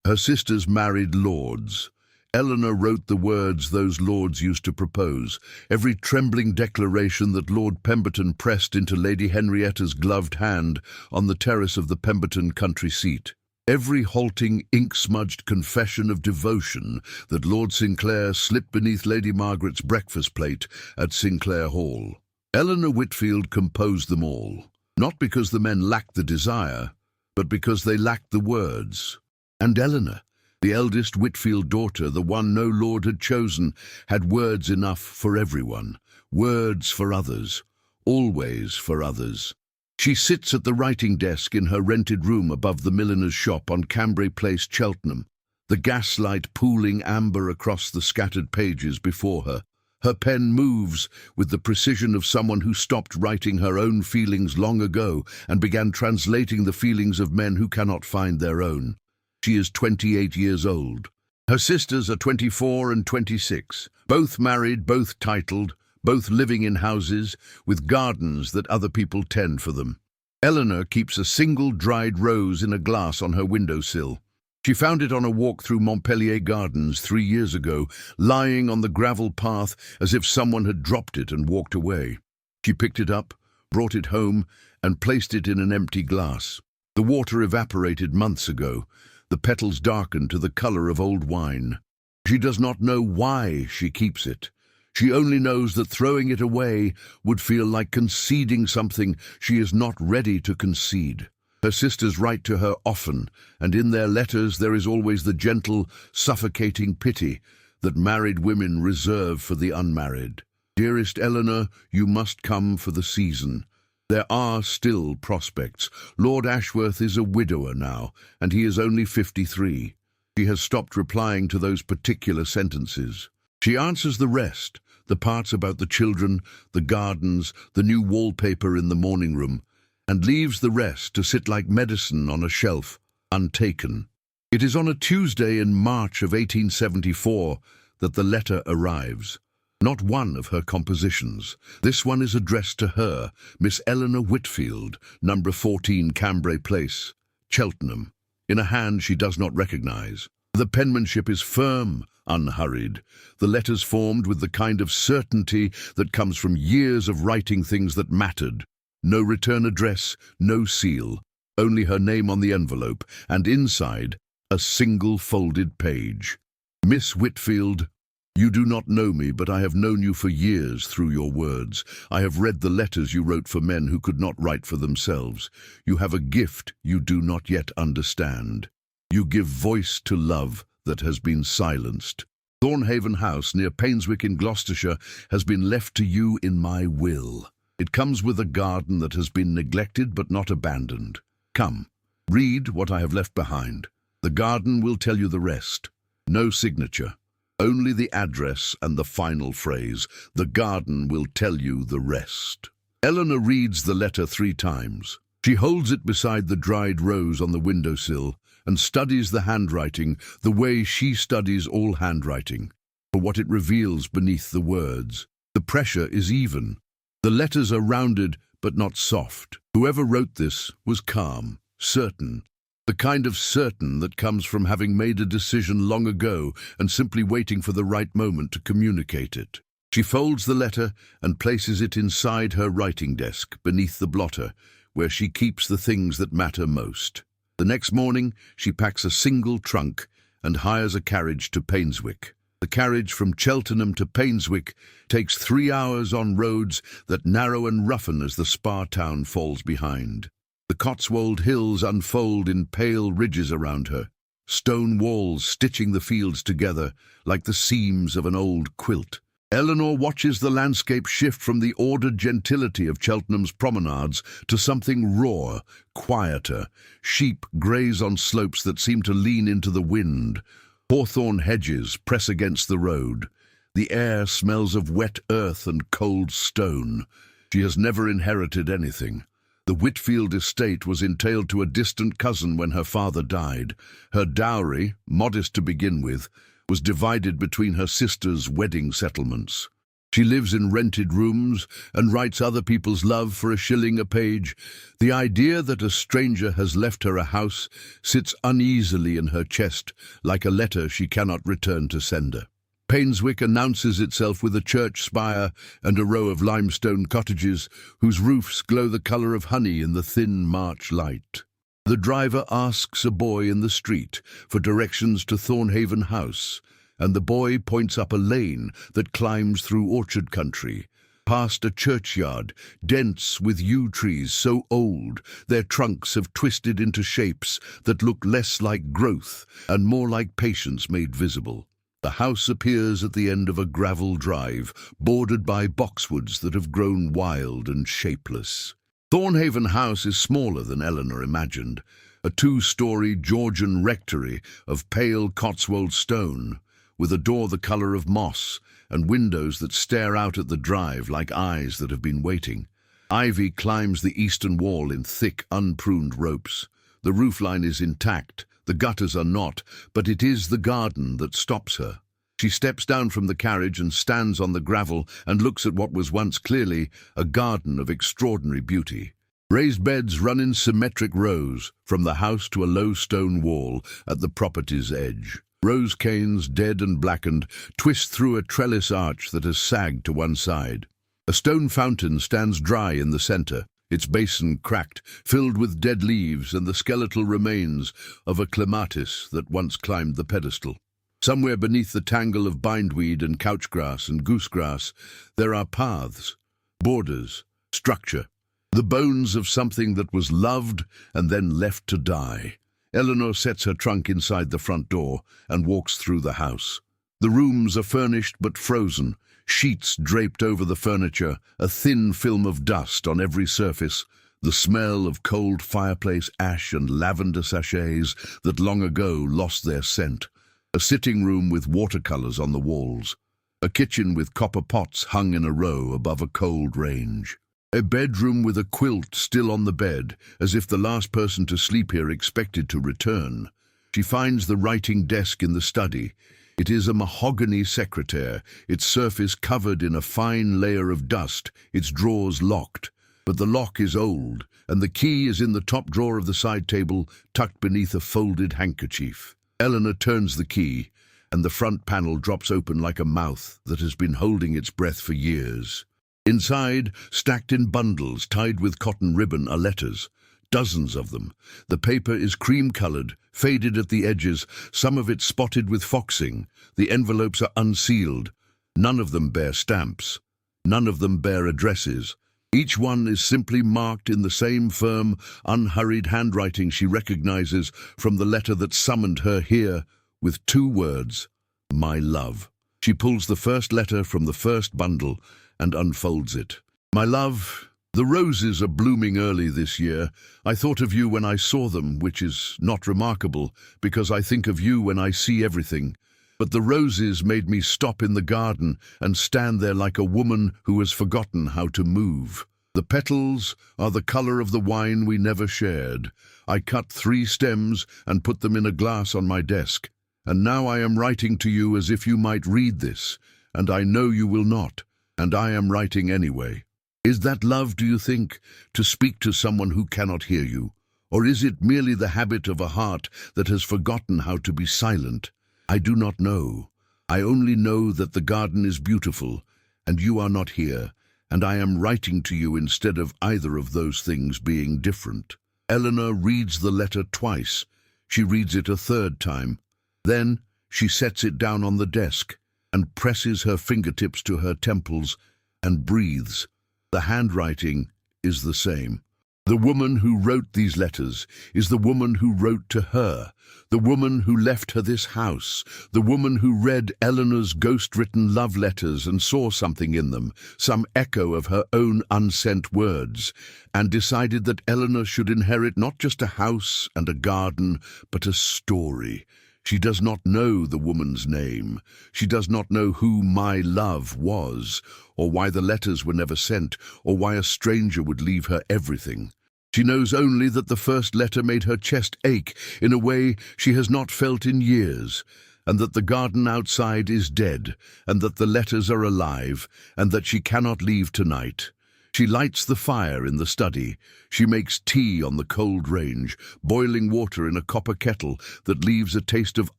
Her sisters married lords. Eleanor wrote the words those lords used to propose, every trembling declaration that Lord Pemberton pressed into Lady Henrietta's gloved hand on the terrace of the Pemberton country seat. Every halting, ink-smudged confession of devotion that Lord Sinclair slipped beneath Lady Margaret's breakfast plate at Sinclair Hall. Eleanor Whitfield composed them all, not because the men lacked the desire, but because they lacked the words. And Eleanor, the eldest Whitfield daughter, the one no lord had chosen, had words enough for everyone, words for others, always for others. She sits at the writing desk in her rented room above the milliner's shop on Cambray Place, Cheltenham, the gaslight pooling amber across the scattered pages before her. Her pen moves with the precision of someone who stopped writing her own feelings long ago and began translating the feelings of men who cannot find their own. She is 28 years old. Her sisters are 24 and 26, both married, both titled, both living in houses with gardens that other people tend for them. Eleanor keeps a single dried rose in a glass on her windowsill. She found it on a walk through Montpellier Gardens 3 years ago, lying on the gravel path as if someone had dropped it and walked away. She picked it up, brought it home, and placed it in an empty glass. The water evaporated months ago. The petals darkened to the color of old wine. She does not know why she keeps it. She only knows that throwing it away would feel like conceding something she is not ready to concede. Her sisters write to her often, and in their letters there is always the gentle, suffocating pity that married women reserve for the unmarried. Dearest Eleanor, you must come for the season. There are still prospects. Lord Ashworth is a widower now, and he is only 53. She has stopped replying to those particular sentences. She answers the rest, the parts about the children, the gardens, the new wallpaper in the morning room, and leaves the rest to sit like medicine on a shelf, untaken. It is on a Tuesday in March of 1874 that the letter arrives. Not one of her compositions. This one is addressed to her, Miss Eleanor Whitfield, number 14 Cambray Place, Cheltenham, in a hand she does not recognize. The penmanship is firm, unhurried, the letters formed with the kind of certainty that comes from years of writing things that mattered. No return address, no seal, only her name on the envelope, and inside, a single folded page. Miss Whitfield, you do not know me, but I have known you for years through your words. I have read the letters you wrote for men who could not write for themselves. You have a gift you do not yet understand. You give voice to love that has been silenced. Thornhaven House near Painswick in Gloucestershire has been left to you in my will. It comes with a garden that has been neglected but not abandoned. Come, read what I have left behind. The garden will tell you the rest. No signature. Only the address and the final phrase. The garden will tell you the rest. Eleanor reads the letter 3 times. She holds it beside the dried rose on the windowsill and studies the handwriting the way she studies all handwriting, for what it reveals beneath the words. The pressure is even. The letters are rounded but not soft. Whoever wrote this was calm, certain. The kind of certain that comes from having made a decision long ago and simply waiting for the right moment to communicate it. She folds the letter and places it inside her writing desk, beneath the blotter, where she keeps the things that matter most. The next morning, she packs a single trunk and hires a carriage to Painswick. The carriage from Cheltenham to Painswick takes 3 hours on roads that narrow and roughen as the spa town falls behind. The Cotswold hills unfold in pale ridges around her, stone walls stitching the fields together like the seams of an old quilt. Eleanor watches the landscape shift from the ordered gentility of Cheltenham's promenades to something raw, quieter. Sheep graze on slopes that seem to lean into the wind. Hawthorn hedges press against the road. The air smells of wet earth and cold stone. She has never inherited anything. The Whitfield estate was entailed to a distant cousin when her father died. Her dowry, modest to begin with, was divided between her sisters' wedding settlements. She lives in rented rooms and writes other people's love for a shilling a page. The idea that a stranger has left her a house sits uneasily in her chest, like a letter she cannot return to sender. Painswick announces itself with a church spire and a row of limestone cottages whose roofs glow the colour of honey in the thin March light. The driver asks a boy in the street for directions to Thornhaven House, and the boy points up a lane that climbs through orchard country, past a churchyard dense with yew trees so old their trunks have twisted into shapes that look less like growth and more like patience made visible. The house appears at the end of a gravel drive, bordered by boxwoods that have grown wild and shapeless. Thornhaven House is smaller than Eleanor imagined, a 2-story Georgian rectory of pale Cotswold stone, with a door the colour of moss and windows that stare out at the drive like eyes that have been waiting. Ivy climbs the eastern wall in thick, unpruned ropes. The roofline is intact, the gutters are not, but it is the garden that stops her. She steps down from the carriage and stands on the gravel and looks at what was once clearly a garden of extraordinary beauty. Raised beds run in symmetric rows from the house to a low stone wall at the property's edge. Rose canes, dead and blackened, twist through a trellis arch that has sagged to one side. A stone fountain stands dry in the centre, its basin cracked, filled with dead leaves and the skeletal remains of a clematis that once climbed the pedestal. Somewhere beneath the tangle of bindweed and couchgrass and goosegrass, there are paths, borders, structure, the bones of something that was loved and then left to die. Eleanor sets her trunk inside the front door and walks through the house. The rooms are furnished but frozen, sheets draped over the furniture, a thin film of dust on every surface, the smell of cold fireplace ash and lavender sachets that long ago lost their scent. A sitting room with watercolours on the walls. A kitchen with copper pots hung in a row above a cold range. A bedroom with a quilt still on the bed, as if the last person to sleep here expected to return. She finds the writing desk in the study. It is a mahogany secretaire, its surface covered in a fine layer of dust, its drawers locked. But the lock is old, and the key is in the top drawer of the side table, tucked beneath a folded handkerchief. Eleanor turns the key, and the front panel drops open like a mouth that has been holding its breath for years. Inside, stacked in bundles tied with cotton ribbon, are letters, dozens of them. The paper is cream-coloured, faded at the edges, some of it spotted with foxing. The envelopes are unsealed. None of them bear stamps. None of them bear addresses. Each one is simply marked in the same firm, unhurried handwriting she recognizes from the letter that summoned her here, with 2 words, "My love." She pulls the first letter from the first bundle and unfolds it. "My love, the roses are blooming early this year. I thought of you when I saw them, which is not remarkable, because I think of you when I see everything. But the roses made me stop in the garden and stand there like a woman who has forgotten how to move. The petals are the colour of the wine we never shared. I cut 3 stems and put them in a glass on my desk. And now I am writing to you as if you might read this, and I know you will not, and I am writing anyway. Is that love, do you think, to speak to someone who cannot hear you? Or is it merely the habit of a heart that has forgotten how to be silent? I do not know. I only know that the garden is beautiful, and you are not here, and I am writing to you instead of either of those things being different." Eleanor reads the letter twice. She reads it a 3rd time. Then she sets it down on the desk and presses her fingertips to her temples and breathes. The handwriting is the same. The woman who wrote these letters is the woman who wrote to her, the woman who left her this house, the woman who read Eleanor's ghost-written love letters and saw something in them, some echo of her own unsent words, and decided that Eleanor should inherit not just a house and a garden, but a story. She does not know the woman's name. She does not know who my love was, or why the letters were never sent, or why a stranger would leave her everything. She knows only that the first letter made her chest ache in a way she has not felt in years, and that the garden outside is dead, and that the letters are alive, and that she cannot leave tonight. She lights the fire in the study. She makes tea on the cold range, boiling water in a copper kettle that leaves a taste of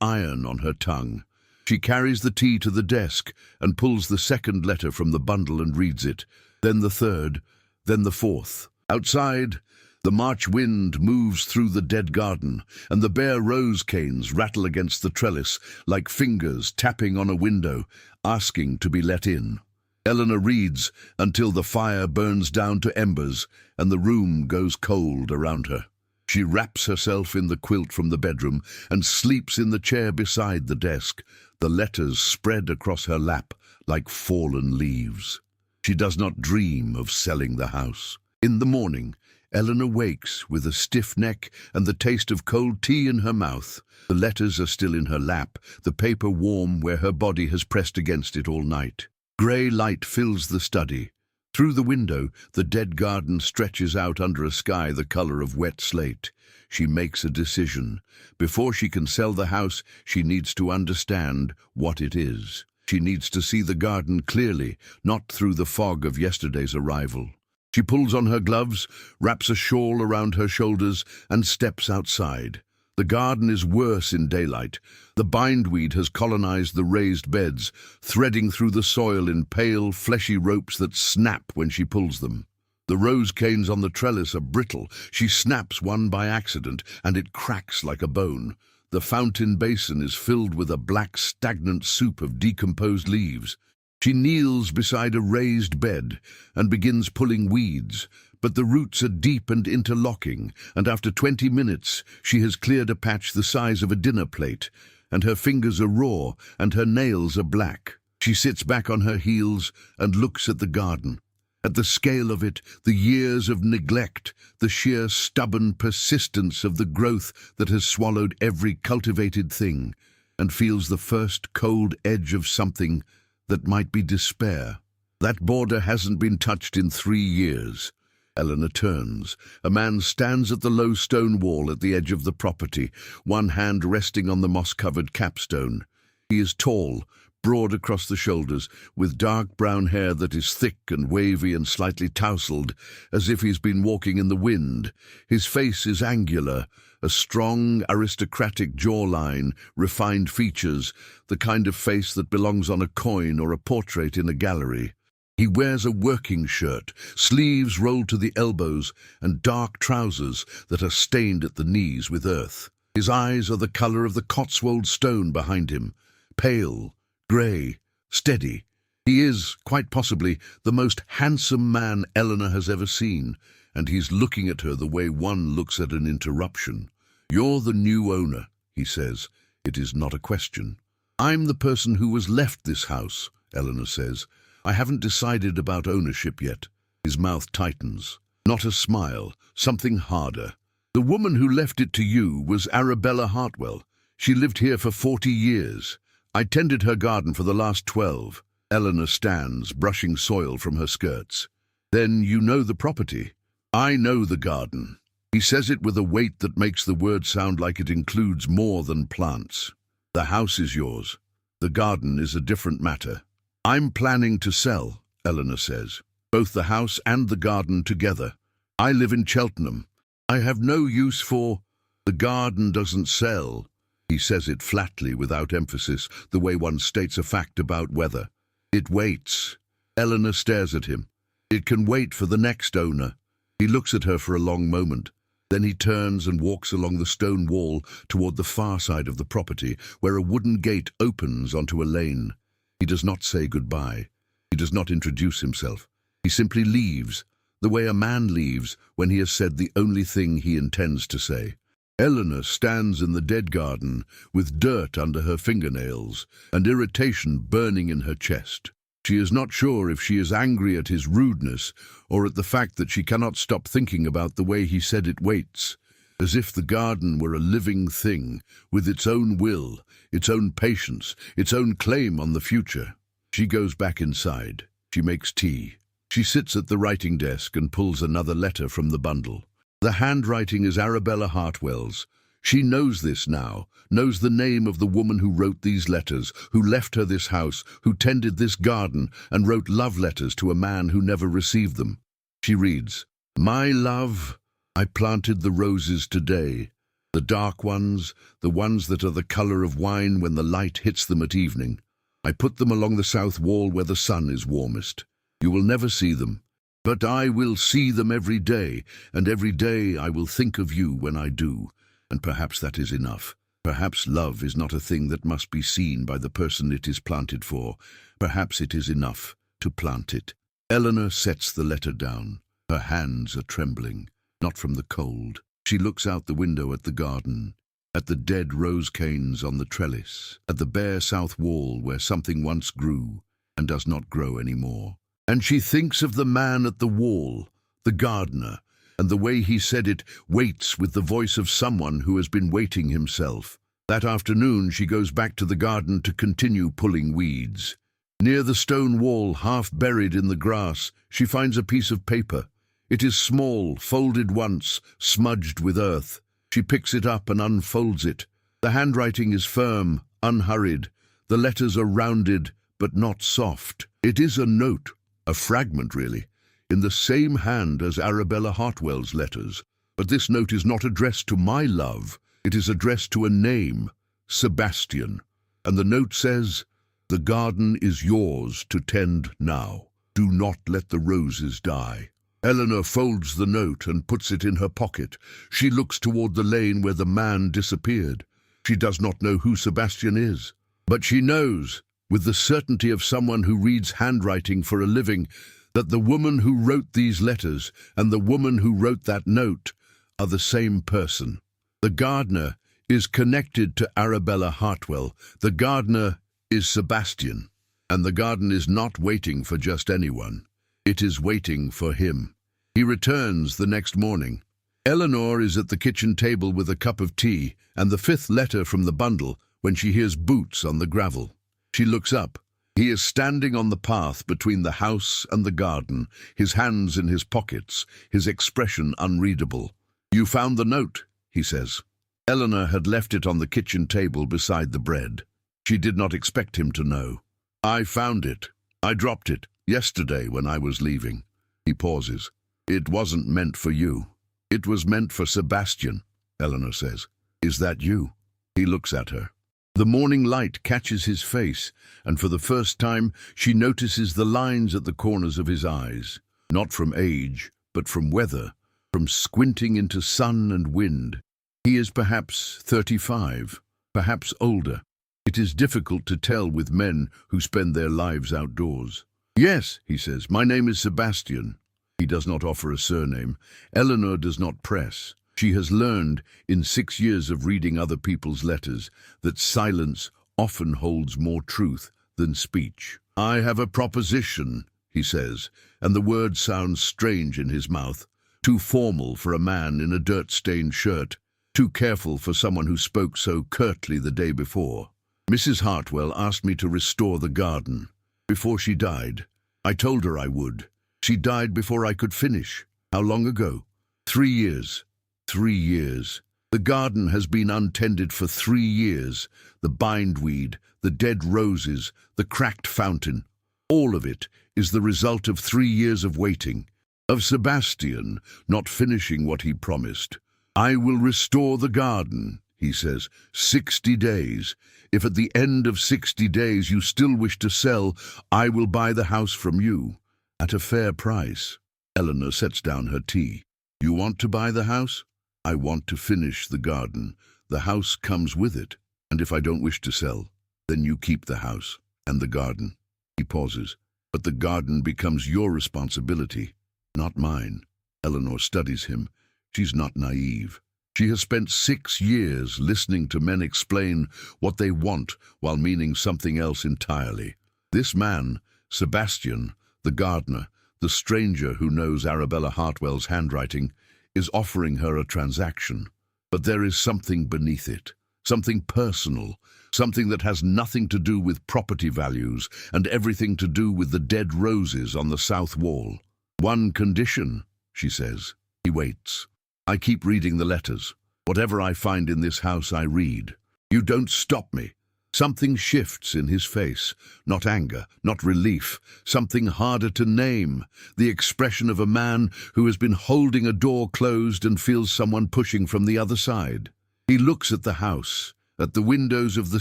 iron on her tongue. She carries the tea to the desk and pulls the second letter from the bundle and reads it, then the third, then the fourth. Outside, the March wind moves through the dead garden, and the bare rose canes rattle against the trellis like fingers tapping on a window, asking to be let in. Eleanor reads until the fire burns down to embers and the room goes cold around her. She wraps herself in the quilt from the bedroom and sleeps in the chair beside the desk, the letters spread across her lap like fallen leaves. She does not dream of selling the house. In the morning, Eleanor wakes with a stiff neck and the taste of cold tea in her mouth. The letters are still in her lap, the paper warm where her body has pressed against it all night. Grey light fills the study. Through the window, the dead garden stretches out under a sky the color of wet slate. She makes a decision. Before she can sell the house, she needs to understand what it is. She needs to see the garden clearly, not through the fog of yesterday's arrival. She pulls on her gloves, wraps a shawl around her shoulders, and steps outside. The garden is worse in daylight. The bindweed has colonized the raised beds, threading through the soil in pale, fleshy ropes that snap when she pulls them. The rose canes on the trellis are brittle. She snaps one by accident, and it cracks like a bone. The fountain basin is filled with a black, stagnant soup of decomposed leaves. She kneels beside a raised bed and begins pulling weeds, but the roots are deep and interlocking, and after 20 minutes she has cleared a patch the size of a dinner plate, and her fingers are raw and her nails are black. She sits back on her heels and looks at the garden. At the scale of it, the years of neglect, the sheer stubborn persistence of the growth that has swallowed every cultivated thing, and feels the first cold edge of something that might be despair. That border hasn't been touched in 3 years. Eleanor turns. A man stands at the low stone wall at the edge of the property, one hand resting on the moss-covered capstone. He is tall, broad across the shoulders, with dark brown hair that is thick and wavy and slightly tousled, as if he's been walking in the wind. His face is angular, a strong, aristocratic jawline, refined features, the kind of face that belongs on a coin or a portrait in a gallery. He wears a working shirt, sleeves rolled to the elbows, and dark trousers that are stained at the knees with earth. His eyes are the color of the Cotswold stone behind him, pale, grey, steady. He is, quite possibly, the most handsome man Eleanor has ever seen, and he's looking at her the way one looks at an interruption. "You're the new owner," he says. It is not a question. "I'm the person who has left this house," Eleanor says. "I haven't decided about ownership yet." His mouth tightens. Not a smile, something harder. "The woman who left it to you was Arabella Hartwell. She lived here for 40 years. I tended her garden for the last 12. Eleanor stands, brushing soil from her skirts. "Then you know the property?" "I know the garden." He says it with a weight that makes the word sound like it includes more than plants. "The house is yours. The garden is a different matter." "I'm planning to sell," Eleanor says. "Both the house and the garden together. I live in Cheltenham. I have no use for—" "The garden doesn't sell." He says it flatly, without emphasis, the way one states a fact about weather. "It waits." Eleanor stares at him. "It can wait for the next owner." He looks at her for a long moment. Then he turns and walks along the stone wall toward the far side of the property, where a wooden gate opens onto a lane. He does not say goodbye. He does not introduce himself. He simply leaves, the way a man leaves when he has said the only thing he intends to say. Eleanor stands in the dead garden with dirt under her fingernails and irritation burning in her chest. She is not sure if she is angry at his rudeness or at the fact that she cannot stop thinking about the way he said it waits, as if the garden were a living thing with its own will, its own patience, its own claim on the future. She goes back inside. She makes tea. She sits at the writing desk and pulls another letter from the bundle. The handwriting is Arabella Hartwell's. She knows this now, knows the name of the woman who wrote these letters, who left her this house, who tended this garden, and wrote love letters to a man who never received them. She reads, "My love, I planted the roses today, the dark ones, the ones that are the color of wine when the light hits them at evening. I put them along the south wall where the sun is warmest. You will never see them, but I will see them every day, and every day I will think of you when I do. And perhaps that is enough. Perhaps love is not a thing that must be seen by the person it is planted for. Perhaps it is enough to plant it." Eleanor sets the letter down. Her hands are trembling, not from the cold. She looks out the window at the garden, at the dead rose canes on the trellis, at the bare south wall where something once grew and does not grow anymore. And she thinks of the man at the wall, the gardener, and the way he said it waits with the voice of someone who has been waiting himself. That afternoon she goes back to the garden to continue pulling weeds. Near the stone wall, half buried in the grass, she finds a piece of paper. It is small, folded once, smudged with earth. She picks it up and unfolds it. The handwriting is firm, unhurried. The letters are rounded, but not soft. It is a note, a fragment really, in the same hand as Arabella Hartwell's letters. But this note is not addressed to my love. It is addressed to a name, Sebastian. And the note says, "The garden is yours to tend now. Do not let the roses die." Eleanor folds the note and puts it in her pocket. She looks toward the lane where the man disappeared. She does not know who Sebastian is, but she knows, with the certainty of someone who reads handwriting for a living, that the woman who wrote these letters and the woman who wrote that note are the same person. The gardener is connected to Arabella Hartwell. The gardener is Sebastian, and the garden is not waiting for just anyone. It is waiting for him. He returns the next morning. Eleanor is at the kitchen table with a cup of tea and the fifth letter from the bundle when she hears boots on the gravel. She looks up. He is standing on the path between the house and the garden, his hands in his pockets, his expression unreadable. "You found the note," he says. Eleanor had left it on the kitchen table beside the bread. She did not expect him to know. "I found it. I dropped it yesterday when I was leaving." He pauses. "It wasn't meant for you. It was meant for Sebastian," Eleanor says. "Is that you?" He looks at her. The morning light catches his face, and for the first time she notices the lines at the corners of his eyes, not from age, but from weather, from squinting into sun and wind. He is perhaps 35, perhaps older. It is difficult to tell with men who spend their lives outdoors. "Yes," he says, "my name is Sebastian." He does not offer a surname. Eleanor does not press. She has learned, in 6 years of reading other people's letters, that silence often holds more truth than speech. "I have a proposition," he says, and the word sounds strange in his mouth, too formal for a man in a dirt-stained shirt, too careful for someone who spoke so curtly the day before. "Mrs. Hartwell asked me to restore the garden. Before she died, I told her I would. She died before I could finish. How long ago? 3 years. 3 years. The garden has been untended for 3 years. The bindweed, the dead roses, the cracked fountain. All of it is the result of 3 years of waiting, of Sebastian not finishing what he promised. "I will restore the garden," he says, 60 days. If at the end of 60 days you still wish to sell, I will buy the house from you at a fair price." Eleanor sets down her tea. "You want to buy the house?" "I want to finish the garden. The house comes with it. And if I don't wish to sell, then you keep the house and the garden." He pauses. "But the garden becomes your responsibility, not mine." Eleanor studies him. She's not naive. She has spent 6 years listening to men explain what they want while meaning something else entirely. This man, Sebastian, the gardener, the stranger who knows Arabella Hartwell's handwriting, is offering her a transaction. But there is something beneath it, something personal, something that has nothing to do with property values and everything to do with the dead roses on the south wall. "One condition," she says. He waits. "I keep reading the letters. Whatever I find in this house I read. You don't stop me. Something shifts in his face, not anger, not relief, something harder to name, the expression of a man who has been holding a door closed and feels someone pushing from the other side. He looks at the house, at the windows of the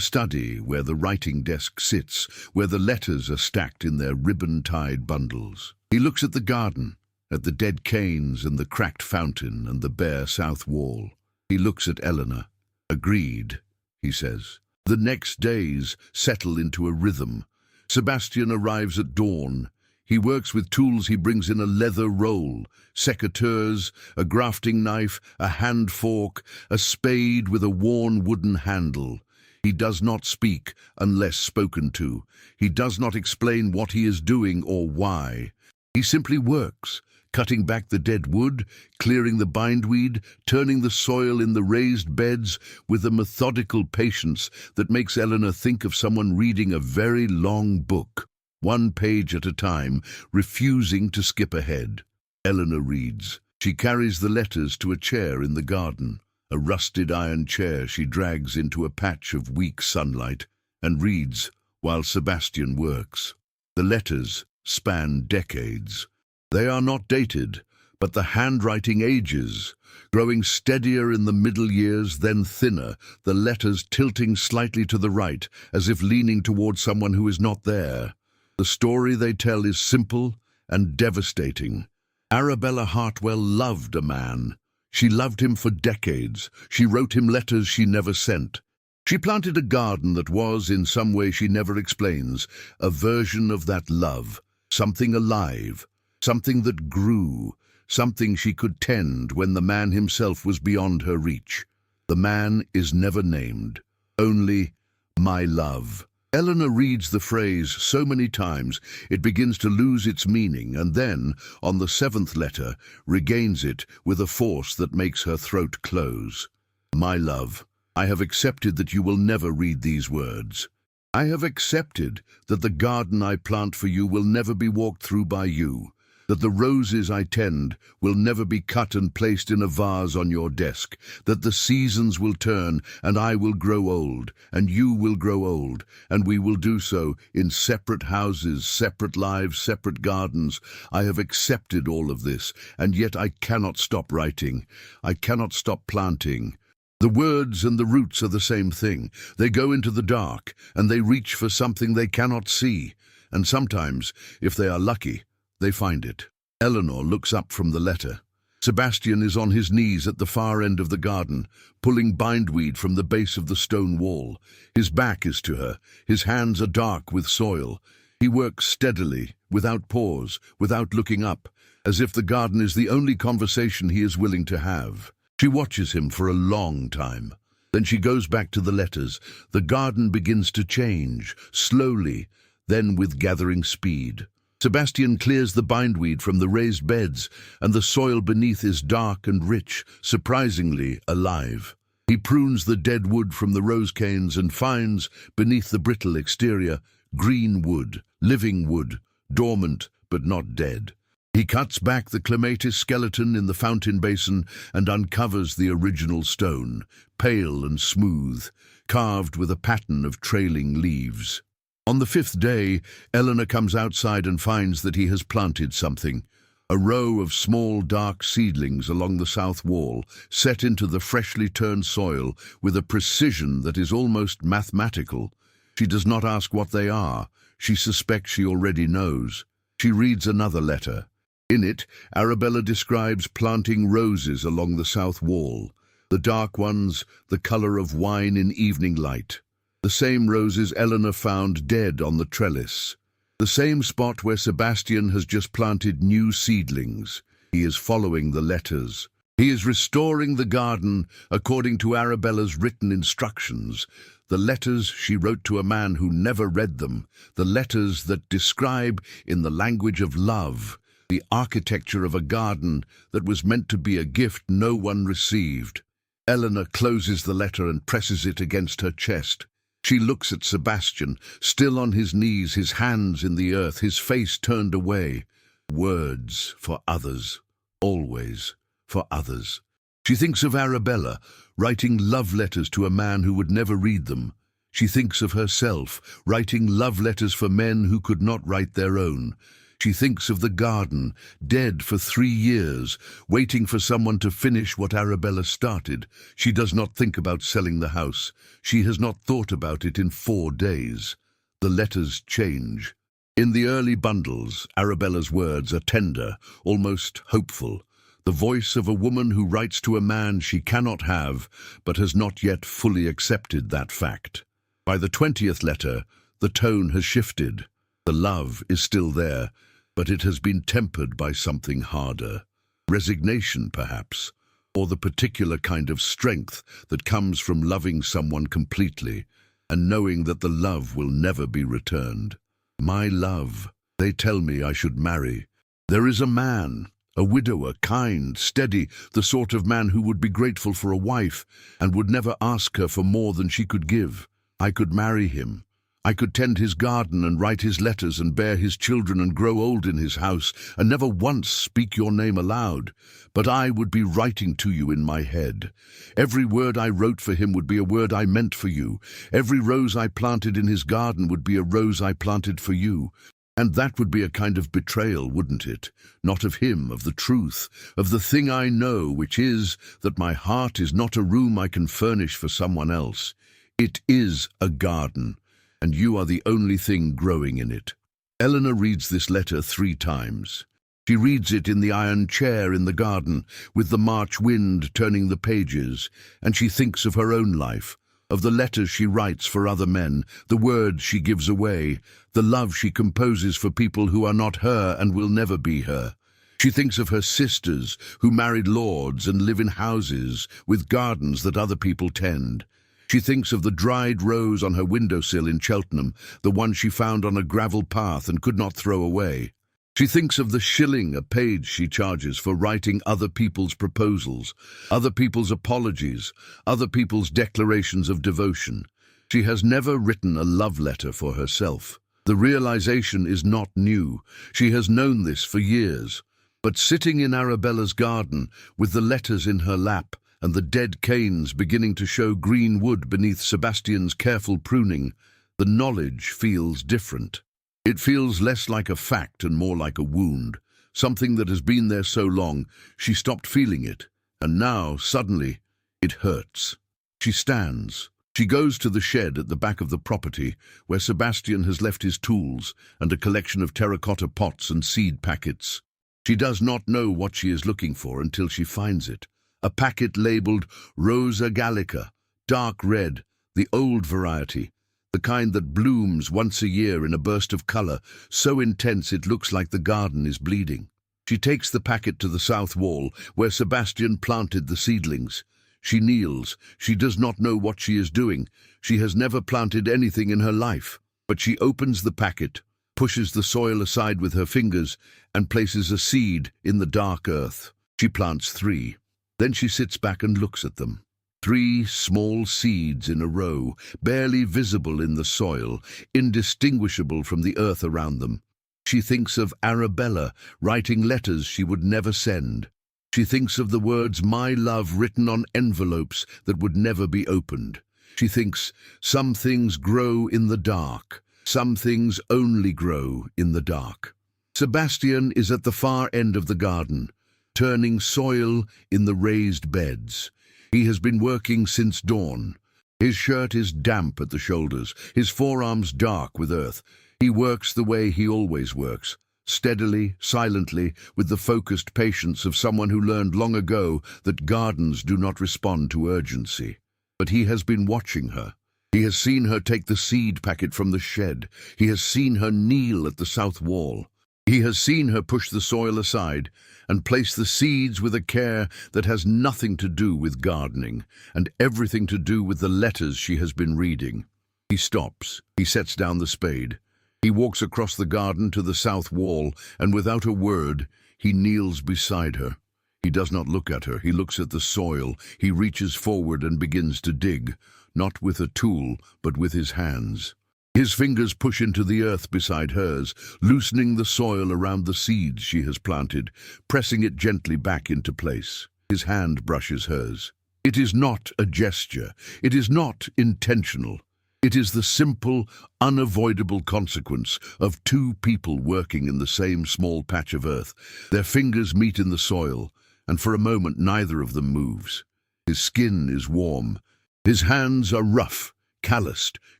study where the writing desk sits, where the letters are stacked in their ribbon-tied bundles. He looks at the garden, at the dead canes and the cracked fountain and the bare south wall. He looks at Eleanor. Agreed, he says. The next days settle into a rhythm. Sebastian arrives at dawn. He works with tools. He brings in a leather roll, secateurs, a grafting knife, a hand fork, a spade with a worn wooden handle. He does not speak unless spoken to. He does not explain what he is doing or why. He simply works, cutting back the dead wood, clearing the bindweed, turning the soil in the raised beds with a methodical patience that makes Eleanor think of someone reading a very long book, one page at a time, refusing to skip ahead. Eleanor reads. She carries the letters to a chair in the garden, a rusted iron chair she drags into a patch of weak sunlight, and reads while Sebastian works. The letters span decades. They are not dated, but the handwriting ages, growing steadier in the middle years, then thinner, the letters tilting slightly to the right, as if leaning toward someone who is not there. The story they tell is simple and devastating. Arabella Hartwell loved a man. She loved him for decades. She wrote him letters she never sent. She planted a garden that was, in some way she never explains, a version of that love, something alive. Something that grew, something she could tend when the man himself was beyond her reach. The man is never named, only my love. Eleanor reads the phrase so many times it begins to lose its meaning, and then, on the 7th letter, regains it with a force that makes her throat close. My love, I have accepted that you will never read these words. I have accepted that the garden I plant for you will never be walked through by you, that the roses I tend will never be cut and placed in a vase on your desk, that the seasons will turn and I will grow old, and you will grow old, and we will do so in separate houses, separate lives, separate gardens. I have accepted all of this, and yet I cannot stop writing. I cannot stop planting. The words and the roots are the same thing. They go into the dark, and they reach for something they cannot see, and sometimes, if they are lucky, they find it. Eleanor looks up from the letter. Sebastian is on his knees at the far end of the garden, pulling bindweed from the base of the stone wall. His back is to her. His hands are dark with soil. He works steadily, without pause, without looking up, as if the garden is the only conversation he is willing to have. She watches him for a long time. Then she goes back to the letters. The garden begins to change, slowly, then with gathering speed. Sebastian clears the bindweed from the raised beds, and the soil beneath is dark and rich, surprisingly alive. He prunes the dead wood from the rose canes and finds, beneath the brittle exterior, green wood, living wood, dormant but not dead. He cuts back the clematis skeleton in the fountain basin and uncovers the original stone, pale and smooth, carved with a pattern of trailing leaves. On the 5th day, Eleanor comes outside and finds that he has planted something. A row of small, dark seedlings along the south wall, set into the freshly turned soil with a precision that is almost mathematical. She does not ask what they are. She suspects she already knows. She reads another letter. In it, Arabella describes planting roses along the south wall, the dark ones the color of wine in evening light. The same roses Eleanor found dead on the trellis. The same spot where Sebastian has just planted new seedlings. He is following the letters. He is restoring the garden according to Arabella's written instructions. The letters she wrote to a man who never read them. The letters that describe, in the language of love, the architecture of a garden that was meant to be a gift no one received. Eleanor closes the letter and presses it against her chest. She looks at Sebastian, still on his knees, his hands in the earth, his face turned away. Words for others, always for others. She thinks of Arabella, writing love letters to a man who would never read them. She thinks of herself, writing love letters for men who could not write their own. She thinks of the garden, dead for 3 years, waiting for someone to finish what Arabella started. She does not think about selling the house. She has not thought about it in 4 days. The letters change. In the early bundles, Arabella's words are tender, almost hopeful. The voice of a woman who writes to a man she cannot have, but has not yet fully accepted that fact. By the 20th letter, the tone has shifted. The love is still there, but it has been tempered by something harder. Resignation, perhaps, or the particular kind of strength that comes from loving someone completely and knowing that the love will never be returned. My love, they tell me I should marry. There is a man, a widower, kind, steady, the sort of man who would be grateful for a wife and would never ask her for more than she could give. I could marry him. I could tend his garden and write his letters and bear his children and grow old in his house and never once speak your name aloud. But I would be writing to you in my head. Every word I wrote for him would be a word I meant for you. Every rose I planted in his garden would be a rose I planted for you. And that would be a kind of betrayal, wouldn't it? Not of him, of the truth, of the thing I know, which is that my heart is not a room I can furnish for someone else. It is a garden, and you are the only thing growing in it. Eleanor reads this letter 3 times. She reads it in the iron chair in the garden, with the March wind turning the pages, and she thinks of her own life, of the letters she writes for other men, the words she gives away, the love she composes for people who are not her and will never be her. She thinks of her sisters, who married lords and live in houses with gardens that other people tend. She thinks of the dried rose on her windowsill in Cheltenham, the one she found on a gravel path and could not throw away. She thinks of the shilling a page she charges for writing other people's proposals, other people's apologies, other people's declarations of devotion. She has never written a love letter for herself. The realization is not new. She has known this for years. But sitting in Arabella's garden, with the letters in her lap, and the dead canes beginning to show green wood beneath Sebastian's careful pruning, the knowledge feels different. It feels less like a fact and more like a wound, something that has been there so long she stopped feeling it, and now, suddenly, it hurts. She stands. She goes to the shed at the back of the property, where Sebastian has left his tools and a collection of terracotta pots and seed packets. She does not know what she is looking for until she finds it. A packet labeled Rosa Gallica, dark red, the old variety, the kind that blooms once a year in a burst of color, so intense it looks like the garden is bleeding. She takes the packet to the south wall, where Sebastian planted the seedlings. She kneels. She does not know what she is doing. She has never planted anything in her life. But she opens the packet, pushes the soil aside with her fingers, and places a seed in the dark earth. She plants 3. Then she sits back and looks at them. 3 small seeds in a row, barely visible in the soil, indistinguishable from the earth around them. She thinks of Arabella, writing letters she would never send. She thinks of the words "my love" written on envelopes that would never be opened. She thinks, some things grow in the dark. Some things only grow in the dark. Sebastian is at the far end of the garden, turning soil in the raised beds. He has been working since dawn. His shirt is damp at the shoulders, his forearms dark with earth. He works the way he always works, steadily, silently, with the focused patience of someone who learned long ago that gardens do not respond to urgency. But he has been watching her. He has seen her take the seed packet from the shed. He has seen her kneel at the south wall. He has seen her push the soil aside and place the seeds with a care that has nothing to do with gardening and everything to do with the letters she has been reading. He stops. He sets down the spade. He walks across the garden to the south wall, and without a word, he kneels beside her. He does not look at her. He looks at the soil. He reaches forward and begins to dig, not with a tool, but with his hands. His fingers push into the earth beside hers, loosening the soil around the seeds she has planted, pressing it gently back into place. His hand brushes hers. It is not a gesture. It is not intentional. It is the simple, unavoidable consequence of two people working in the same small patch of earth. Their fingers meet in the soil, and for a moment neither of them moves. His skin is warm. His hands are rough, calloused,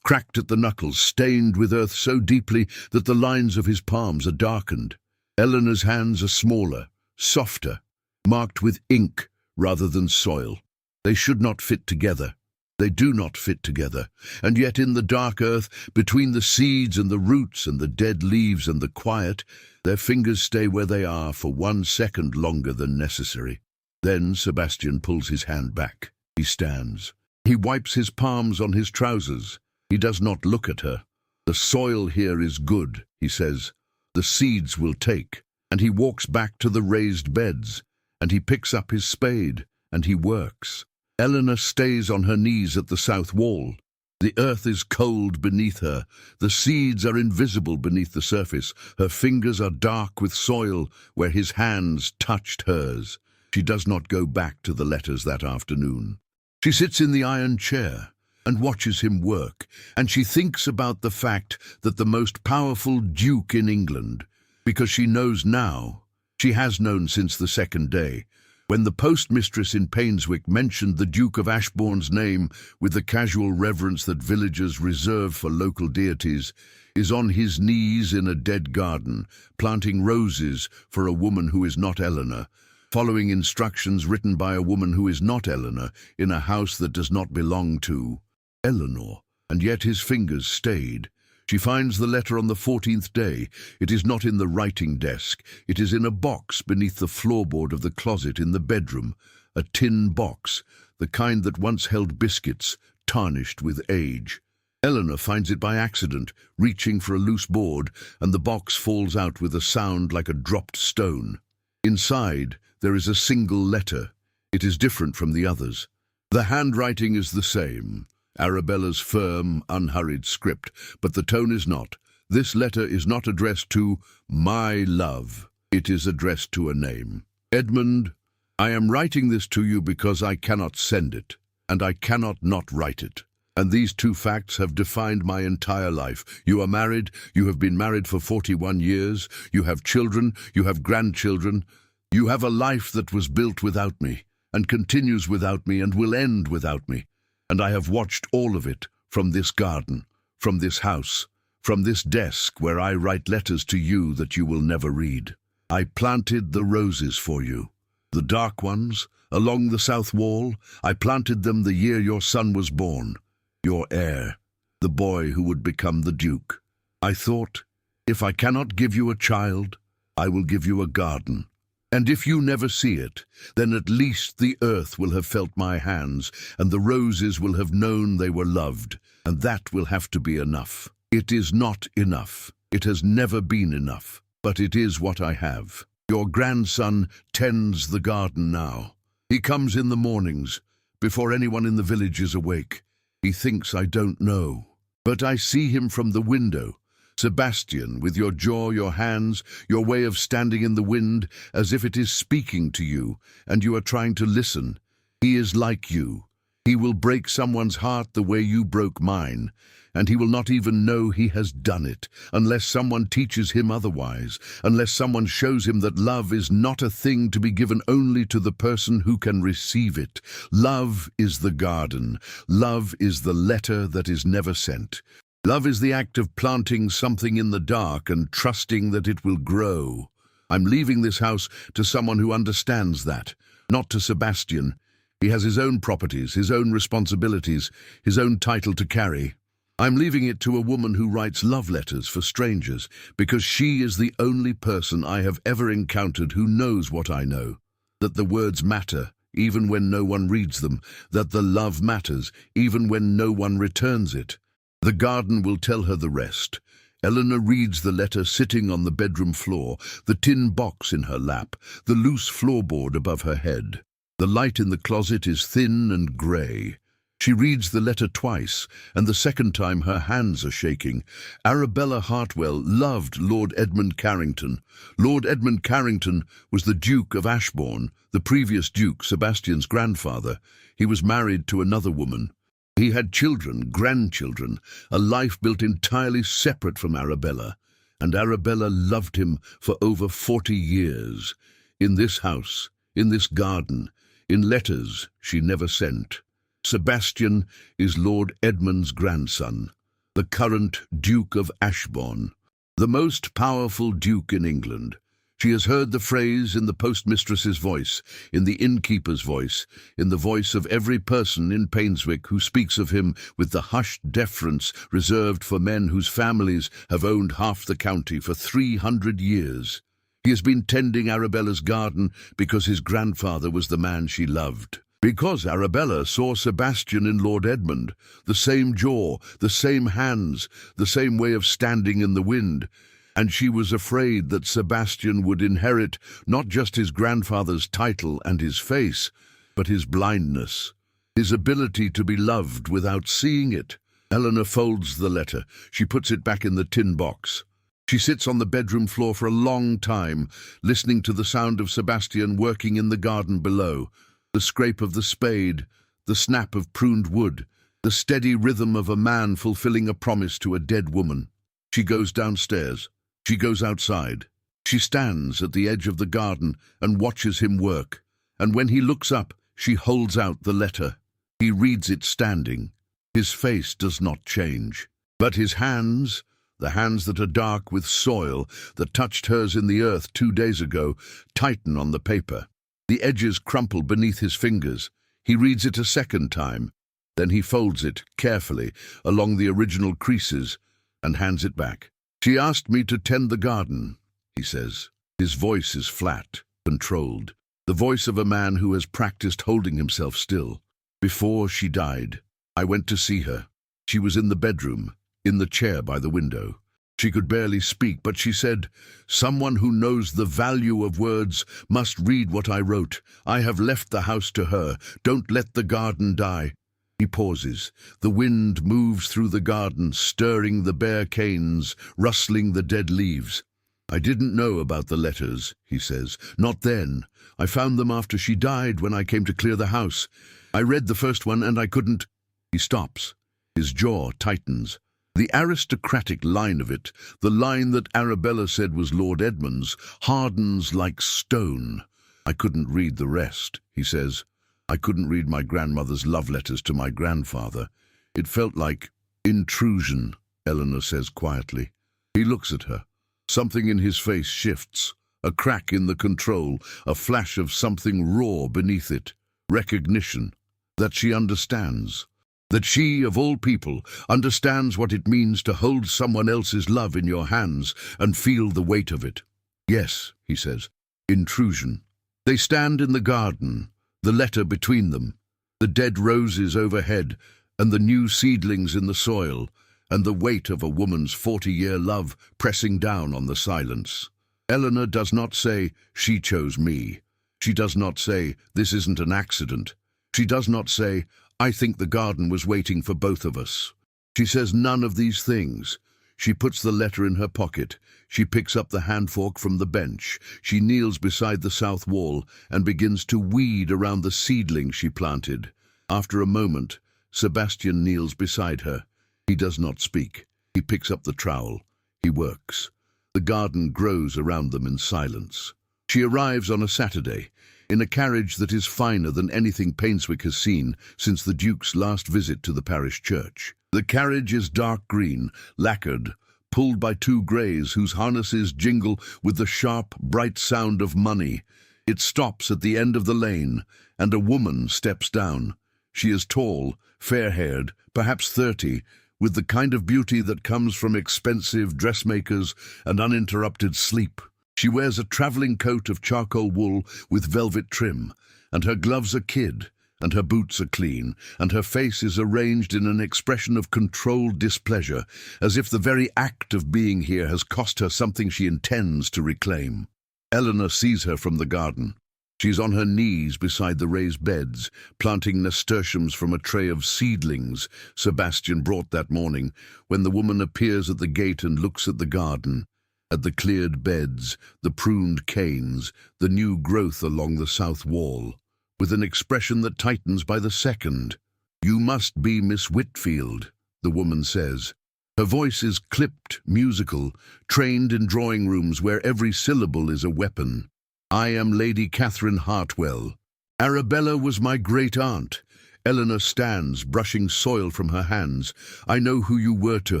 cracked at the knuckles, stained with earth so deeply that the lines of his palms are darkened. Eleanor's hands are smaller, softer, marked with ink rather than soil. They should not fit together. They do not fit together, and yet in the dark earth, between the seeds and the roots and the dead leaves and the quiet, their fingers stay where they are for 1 second longer than necessary. Then Sebastian pulls his hand back. He stands. He wipes his palms on his trousers. He does not look at her. "The soil here is good," he says. "The seeds will take." And he walks back to the raised beds, and he picks up his spade, and he works. Eleanor stays on her knees at the south wall. The earth is cold beneath her. The seeds are invisible beneath the surface. Her fingers are dark with soil where his hands touched hers. She does not go back to the letters that afternoon. She sits in the iron chair and watches him work, and she thinks about the fact that the most powerful duke in England, because she knows now, she has known since the second day, when the postmistress in Painswick mentioned the Duke of Ashbourne's name with the casual reverence that villagers reserve for local deities, is on his knees in a dead garden, planting roses for a woman who is not Eleanor, following instructions written by a woman who is not Eleanor in a house that does not belong to Eleanor. And yet his fingers stayed. She finds the letter on the 14th day. It is not in the writing desk. It is in a box beneath the floorboard of the closet in the bedroom, a tin box, the kind that once held biscuits, tarnished with age. Eleanor finds it by accident, reaching for a loose board, and the box falls out with a sound like a dropped stone. Inside, there is a single letter. It is different from the others. The handwriting is the same. Arabella's firm, unhurried script, but the tone is not. This letter is not addressed to my love. It is addressed to a name. Edmund, I am writing this to you because I cannot send it, and I cannot not write it. And these two facts have defined my entire life. You are married. You have been married for 41 years. You have children. You have grandchildren. You have a life that was built without me, and continues without me, and will end without me. And I have watched all of it from this garden, from this house, from this desk where I write letters to you that you will never read. I planted the roses for you, the dark ones, along the south wall. I planted them the year your son was born, your heir, the boy who would become the Duke. I thought, if I cannot give you a child, I will give you a garden. And if you never see it, then at least the earth will have felt my hands, and the roses will have known they were loved, and that will have to be enough. It is not enough. It has never been enough, but it is what I have. Your grandson tends the garden now. He comes in the mornings, before anyone in the village is awake. He thinks I don't know, but I see him from the window. Sebastian, with your jaw, your hands, your way of standing in the wind, as if it is speaking to you, and you are trying to listen. He is like you. He will break someone's heart the way you broke mine, and he will not even know he has done it, unless someone teaches him otherwise, unless someone shows him that love is not a thing to be given only to the person who can receive it. Love is the garden. Love is the letter that is never sent. Love is the act of planting something in the dark and trusting that it will grow. I'm leaving this house to someone who understands that, not to Sebastian. He has his own properties, his own responsibilities, his own title to carry. I'm leaving it to a woman who writes love letters for strangers, because she is the only person I have ever encountered who knows what I know, that the words matter, even when no one reads them, that the love matters, even when no one returns it. The garden will tell her the rest. Eleanor reads the letter sitting on the bedroom floor, the tin box in her lap, the loose floorboard above her head. The light in the closet is thin and grey. She reads the letter twice, and the second time her hands are shaking. Arabella Hartwell loved Lord Edmund Carrington. Lord Edmund Carrington was the Duke of Ashbourne, the previous Duke, Sebastian's grandfather. He was married to another woman. He had children, grandchildren, a life built entirely separate from Arabella. And Arabella loved him for over 40 years. In this house, in this garden, in letters she never sent. Sebastian is Lord Edmund's grandson, the current Duke of Ashbourne, the most powerful duke in England. She has heard the phrase in the postmistress's voice, in the innkeeper's voice, in the voice of every person in Painswick who speaks of him with the hushed deference reserved for men whose families have owned half the county for 300 years. He has been tending Arabella's garden because his grandfather was the man she loved. Because Arabella saw Sebastian in Lord Edmund, the same jaw, the same hands, the same way of standing in the wind, and she was afraid that Sebastian would inherit not just his grandfather's title and his face, but his blindness, his ability to be loved without seeing it. Eleanor folds the letter. She puts it back in the tin box. She sits on the bedroom floor for a long time, listening to the sound of Sebastian working in the garden below. The scrape of the spade, the snap of pruned wood, the steady rhythm of a man fulfilling a promise to a dead woman. She goes downstairs. She goes outside. She stands at the edge of the garden and watches him work. And when he looks up, she holds out the letter. He reads it standing. His face does not change. But his hands, the hands that are dark with soil, that touched hers in the earth 2 days ago, tighten on the paper. The edges crumple beneath his fingers. He reads it a second time. Then he folds it carefully along the original creases and hands it back. "She asked me to tend the garden," he says. His voice is flat, controlled, the voice of a man who has practiced holding himself still. "Before she died, I went to see her. She was in the bedroom, in the chair by the window. She could barely speak, but she said, 'Someone who knows the value of words must read what I wrote. I have left the house to her. Don't let the garden die.'" He pauses. The wind moves through the garden, stirring the bare canes, rustling the dead leaves. "I didn't know about the letters," he says. "Not then. I found them after she died when I came to clear the house. I read the first one and I couldn't—" He stops. His jaw tightens. The aristocratic line of it, the line that Arabella said was Lord Edmund's, hardens like stone. "I couldn't read the rest," he says. "I couldn't read my grandmother's love letters to my grandfather. It felt like intrusion," Eleanor says quietly. He looks at her. Something in his face shifts. A crack in the control, a flash of something raw beneath it. Recognition. That she understands. That she, of all people, understands what it means to hold someone else's love in your hands and feel the weight of it. "Yes," he says. "Intrusion." They stand in the garden, the letter between them, the dead roses overhead and the new seedlings in the soil, and the weight of a woman's 40-year love pressing down on the silence. Eleanor does not say, "She chose me." She does not say, "This isn't an accident." She does not say, "I think the garden was waiting for both of us." She says none of these things. She puts the letter in her pocket. She picks up the handfork from the bench. She kneels beside the south wall and begins to weed around the seedling she planted. After a moment, Sebastian kneels beside her. He does not speak. He picks up the trowel. He works. The garden grows around them in silence. She arrives on a Saturday, in a carriage that is finer than anything Painswick has seen since the Duke's last visit to the parish church. The carriage is dark green, lacquered, pulled by 2 greys whose harnesses jingle with the sharp, bright sound of money. It stops at the end of the lane, and a woman steps down. She is tall, fair-haired, perhaps 30, with the kind of beauty that comes from expensive dressmakers and uninterrupted sleep. She wears a travelling coat of charcoal wool with velvet trim, and her gloves are kid, and her boots are clean, and her face is arranged in an expression of controlled displeasure, as if the very act of being here has cost her something she intends to reclaim. Eleanor sees her from the garden. She's on her knees beside the raised beds, planting nasturtiums from a tray of seedlings Sebastian brought that morning, when the woman appears at the gate and looks at the garden, at the cleared beds, the pruned canes, the new growth along the south wall, with an expression that tightens by the second. "You must be Miss Whitfield," the woman says. Her voice is clipped, musical, trained in drawing rooms where every syllable is a weapon. "I am Lady Catherine Hartwell. Arabella was my great-aunt." Eleanor stands, brushing soil from her hands. "I know who you were to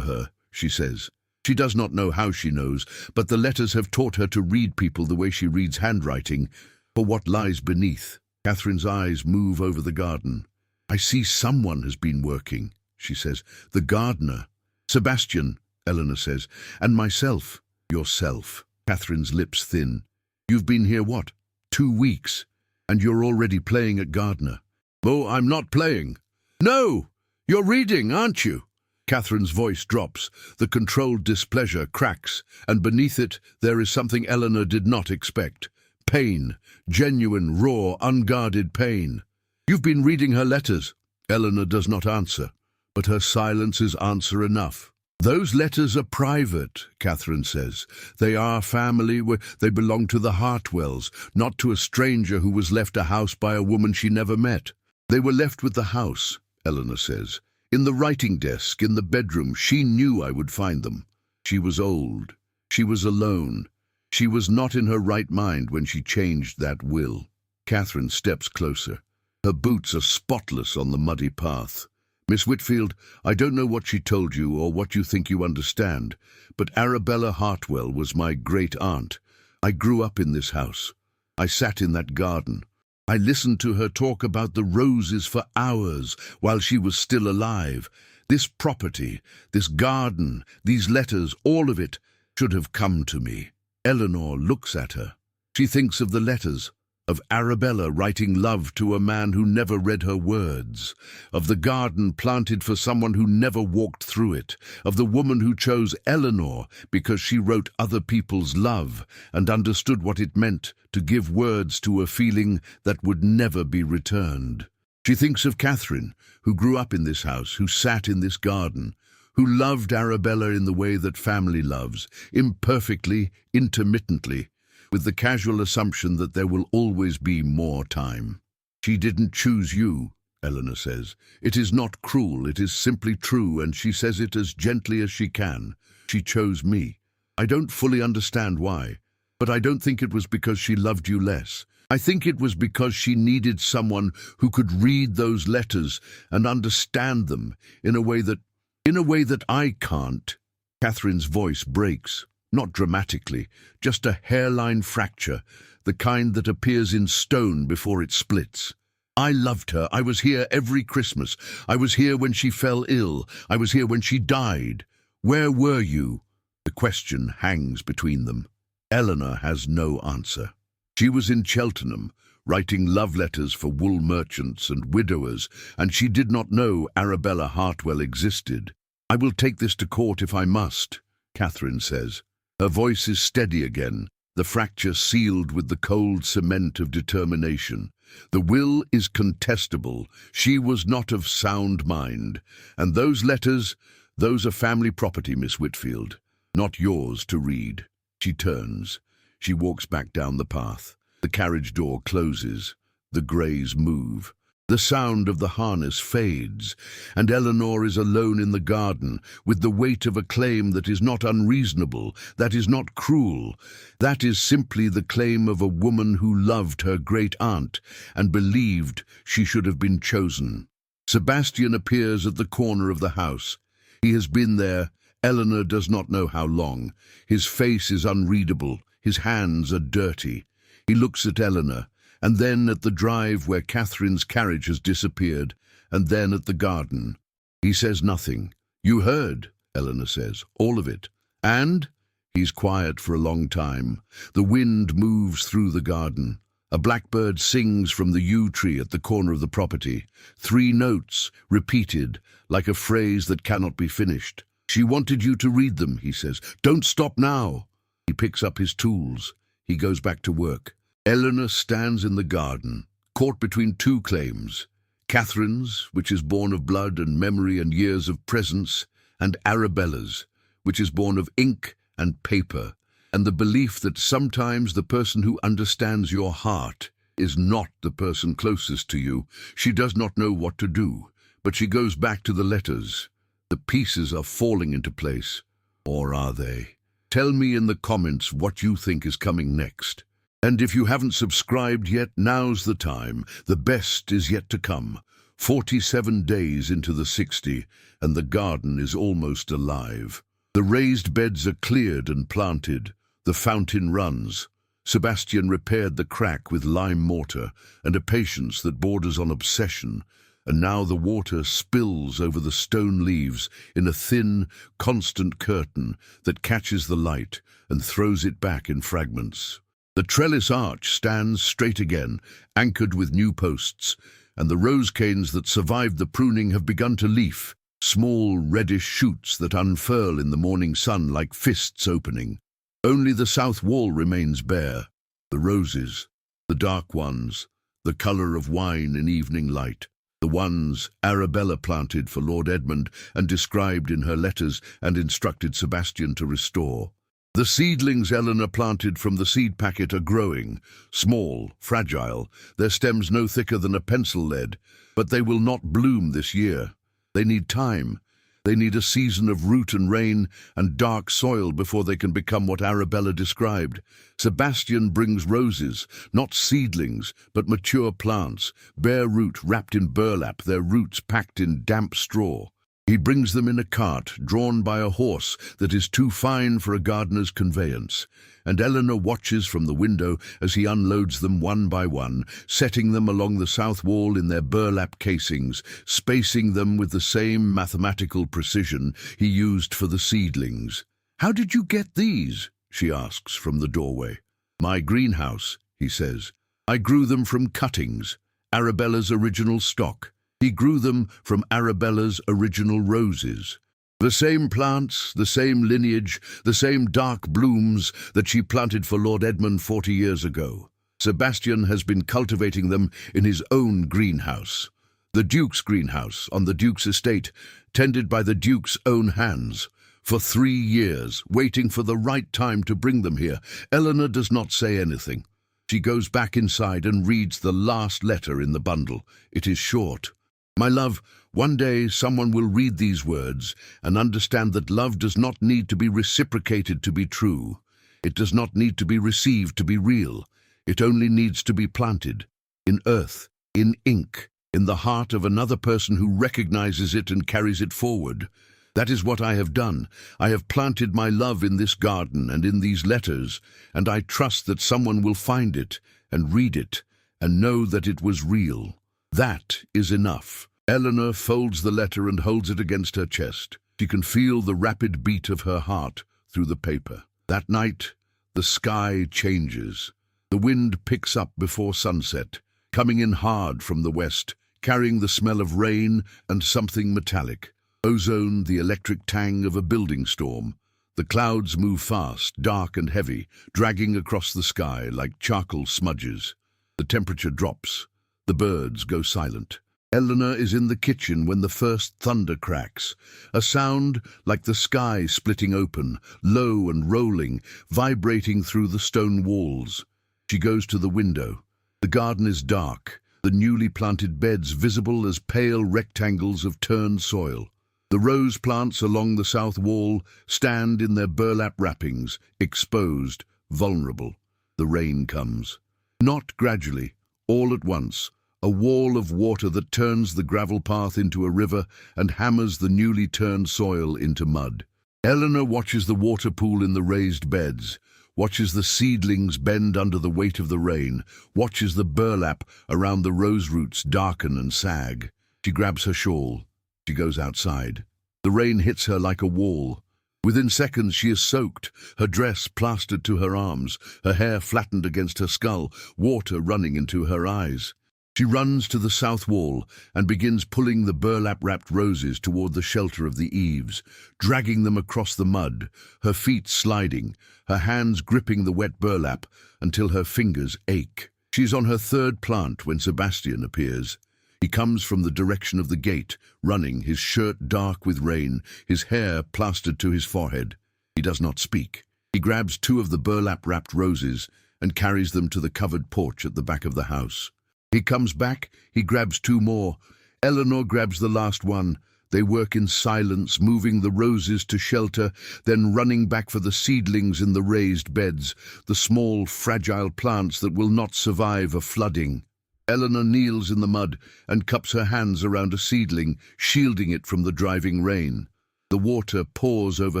her," she says. She does not know how she knows, but the letters have taught her to read people the way she reads handwriting, for what lies beneath. Catherine's eyes move over the garden. "I see someone has been working," she says. "The gardener." "Sebastian," Eleanor says, "and myself." "Yourself." Catherine's lips thin. "You've been here, what, 2 weeks? And you're already playing at gardener." "Oh, I'm not playing." "No! You're reading, aren't you?" Catherine's voice drops. The controlled displeasure cracks, and beneath it there is something Eleanor did not expect. Pain. Genuine, raw, unguarded pain. "You've been reading her letters." Eleanor does not answer, but her silence is answer enough. "Those letters are private," Catherine says. "They are family, they belong to the Hartwells, not to a stranger who was left a house by a woman she never met." "They were left with the house," Eleanor says. "In the writing desk, in the bedroom. She knew I would find them. She was old. She was alone. She was not in her right mind when she changed that will." Catherine steps closer. Her boots are spotless on the muddy path. "Miss Whitfield, I don't know what she told you or what you think you understand, but Arabella Hartwell was my great-aunt. I grew up in this house. I sat in that garden. I listened to her talk about the roses for hours while she was still alive. This property, this garden, these letters, all of it should have come to me." Eleanor looks at her. She thinks of the letters, of Arabella writing love to a man who never read her words, of the garden planted for someone who never walked through it, of the woman who chose Eleanor because she wrote other people's love and understood what it meant to give words to a feeling that would never be returned. She thinks of Catherine, who grew up in this house, who sat in this garden, who loved Arabella in the way that family loves, imperfectly, intermittently, with the casual assumption that there will always be more time. "She didn't choose you," Eleanor says. "It is not cruel, it is simply true, and she says it as gently as she can. She chose me. I don't fully understand why, but I don't think it was because she loved you less. I think it was because she needed someone who could read those letters and understand them in a way that I can't." Catherine's voice breaks. Not dramatically, just a hairline fracture, the kind that appears in stone before it splits. "I loved her. I was here every Christmas. I was here when she fell ill. I was here when she died. Where were you?" The question hangs between them. Eleanor has no answer. She was in Cheltenham, writing love letters for wool merchants and widowers, and she did not know Arabella Hartwell existed. "I will take this to court if I must," Catherine says. Her voice is steady again, the fracture sealed with the cold cement of determination. "The will is contestable. She was not of sound mind. And those letters, those are family property, Miss Whitfield, not yours to read." She turns. She walks back down the path. The carriage door closes. The greys move. The sound of the harness fades, and Eleanor is alone in the garden, with the weight of a claim that is not unreasonable, that is not cruel. That is simply the claim of a woman who loved her great-aunt and believed she should have been chosen. Sebastian appears at the corner of the house. He has been there, Eleanor does not know how long. His face is unreadable, his hands are dirty. He looks at Eleanor, and then at the drive where Catherine's carriage has disappeared, and then at the garden. He says nothing. "You heard," Eleanor says, "all of it." "And?" He's quiet for a long time. The wind moves through the garden. A blackbird sings from the yew tree at the corner of the property. 3 notes, repeated, like a phrase that cannot be finished. "She wanted you to read them," he says. "Don't stop now." He picks up his tools. He goes back to work. Eleanor stands in the garden, caught between two claims: Catherine's, which is born of blood and memory and years of presence, and Arabella's, which is born of ink and paper, and the belief that sometimes the person who understands your heart is not the person closest to you. She does not know what to do, but she goes back to the letters. The pieces are falling into place. Or are they? Tell me in the comments what you think is coming next. And if you haven't subscribed yet, now's the time. The best is yet to come. 47 days into the 60, and the garden is almost alive. The raised beds are cleared and planted. The fountain runs. Sebastian repaired the crack with lime mortar and a patience that borders on obsession, and now the water spills over the stone leaves in a thin, constant curtain that catches the light and throws it back in fragments. The trellis arch stands straight again, anchored with new posts, and the rose canes that survived the pruning have begun to leaf, small reddish shoots that unfurl in the morning sun like fists opening. Only the south wall remains bare. The roses, the dark ones, the colour of wine in evening light, the ones Arabella planted for Lord Edmund and described in her letters and instructed Sebastian to restore. The seedlings Eleanor planted from the seed packet are growing, small, fragile, their stems no thicker than a pencil lead, but they will not bloom this year. They need time. They need a season of root and rain and dark soil before they can become what Arabella described. Sebastian brings roses, not seedlings, but mature plants, bare root wrapped in burlap, their roots packed in damp straw. He brings them in a cart, drawn by a horse that is too fine for a gardener's conveyance, and Eleanor watches from the window as he unloads them one by one, setting them along the south wall in their burlap casings, spacing them with the same mathematical precision he used for the seedlings. "How did you get these?" she asks from the doorway. "My greenhouse," he says. "I grew them from cuttings, Arabella's original stock. He grew them from Arabella's original roses. The same plants, the same lineage, the same dark blooms that she planted for Lord Edmund 40 years ago. Sebastian has been cultivating them in his own greenhouse. The Duke's greenhouse on the Duke's estate, tended by the Duke's own hands. For 3 years, waiting for the right time to bring them here. Eleanor does not say anything. She goes back inside and reads the last letter in the bundle. It is short. "My love, one day someone will read these words and understand that love does not need to be reciprocated to be true. It does not need to be received to be real. It only needs to be planted, in earth, in ink, in the heart of another person who recognizes it and carries it forward. That is what I have done. I have planted my love in this garden and in these letters, and I trust that someone will find it and read it and know that it was real. That is enough." Eleanor folds the letter and holds it against her chest. She can feel the rapid beat of her heart through the paper. That night, the sky changes. The wind picks up before sunset, coming in hard from the west, carrying the smell of rain and something metallic. Ozone, the electric tang of a building storm. The clouds move fast, dark and heavy, dragging across the sky like charcoal smudges. The temperature drops. The birds go silent. Eleanor is in the kitchen when the first thunder cracks, a sound like the sky splitting open, low and rolling, vibrating through the stone walls. She goes to the window. The garden is dark, the newly planted beds visible as pale rectangles of turned soil. The rose plants along the south wall stand in their burlap wrappings, exposed, vulnerable. The rain comes. Not gradually, all at once. A wall of water that turns the gravel path into a river and hammers the newly turned soil into mud. Eleanor watches the water pool in the raised beds, watches the seedlings bend under the weight of the rain, watches the burlap around the rose roots darken and sag. She grabs her shawl. She goes outside. The rain hits her like a wall. Within seconds she is soaked, her dress plastered to her arms, her hair flattened against her skull, water running into her eyes. She runs to the south wall and begins pulling the burlap-wrapped roses toward the shelter of the eaves, dragging them across the mud, her feet sliding, her hands gripping the wet burlap until her fingers ache. She's on her third plant when Sebastian appears. He comes from the direction of the gate, running, his shirt dark with rain, his hair plastered to his forehead. He does not speak. He grabs 2 of the burlap-wrapped roses and carries them to the covered porch at the back of the house. He comes back, he grabs 2 more. Eleanor grabs the last one. They work in silence, moving the roses to shelter, then running back for the seedlings in the raised beds, the small, fragile plants that will not survive a flooding. Eleanor kneels in the mud and cups her hands around a seedling, shielding it from the driving rain. The water pours over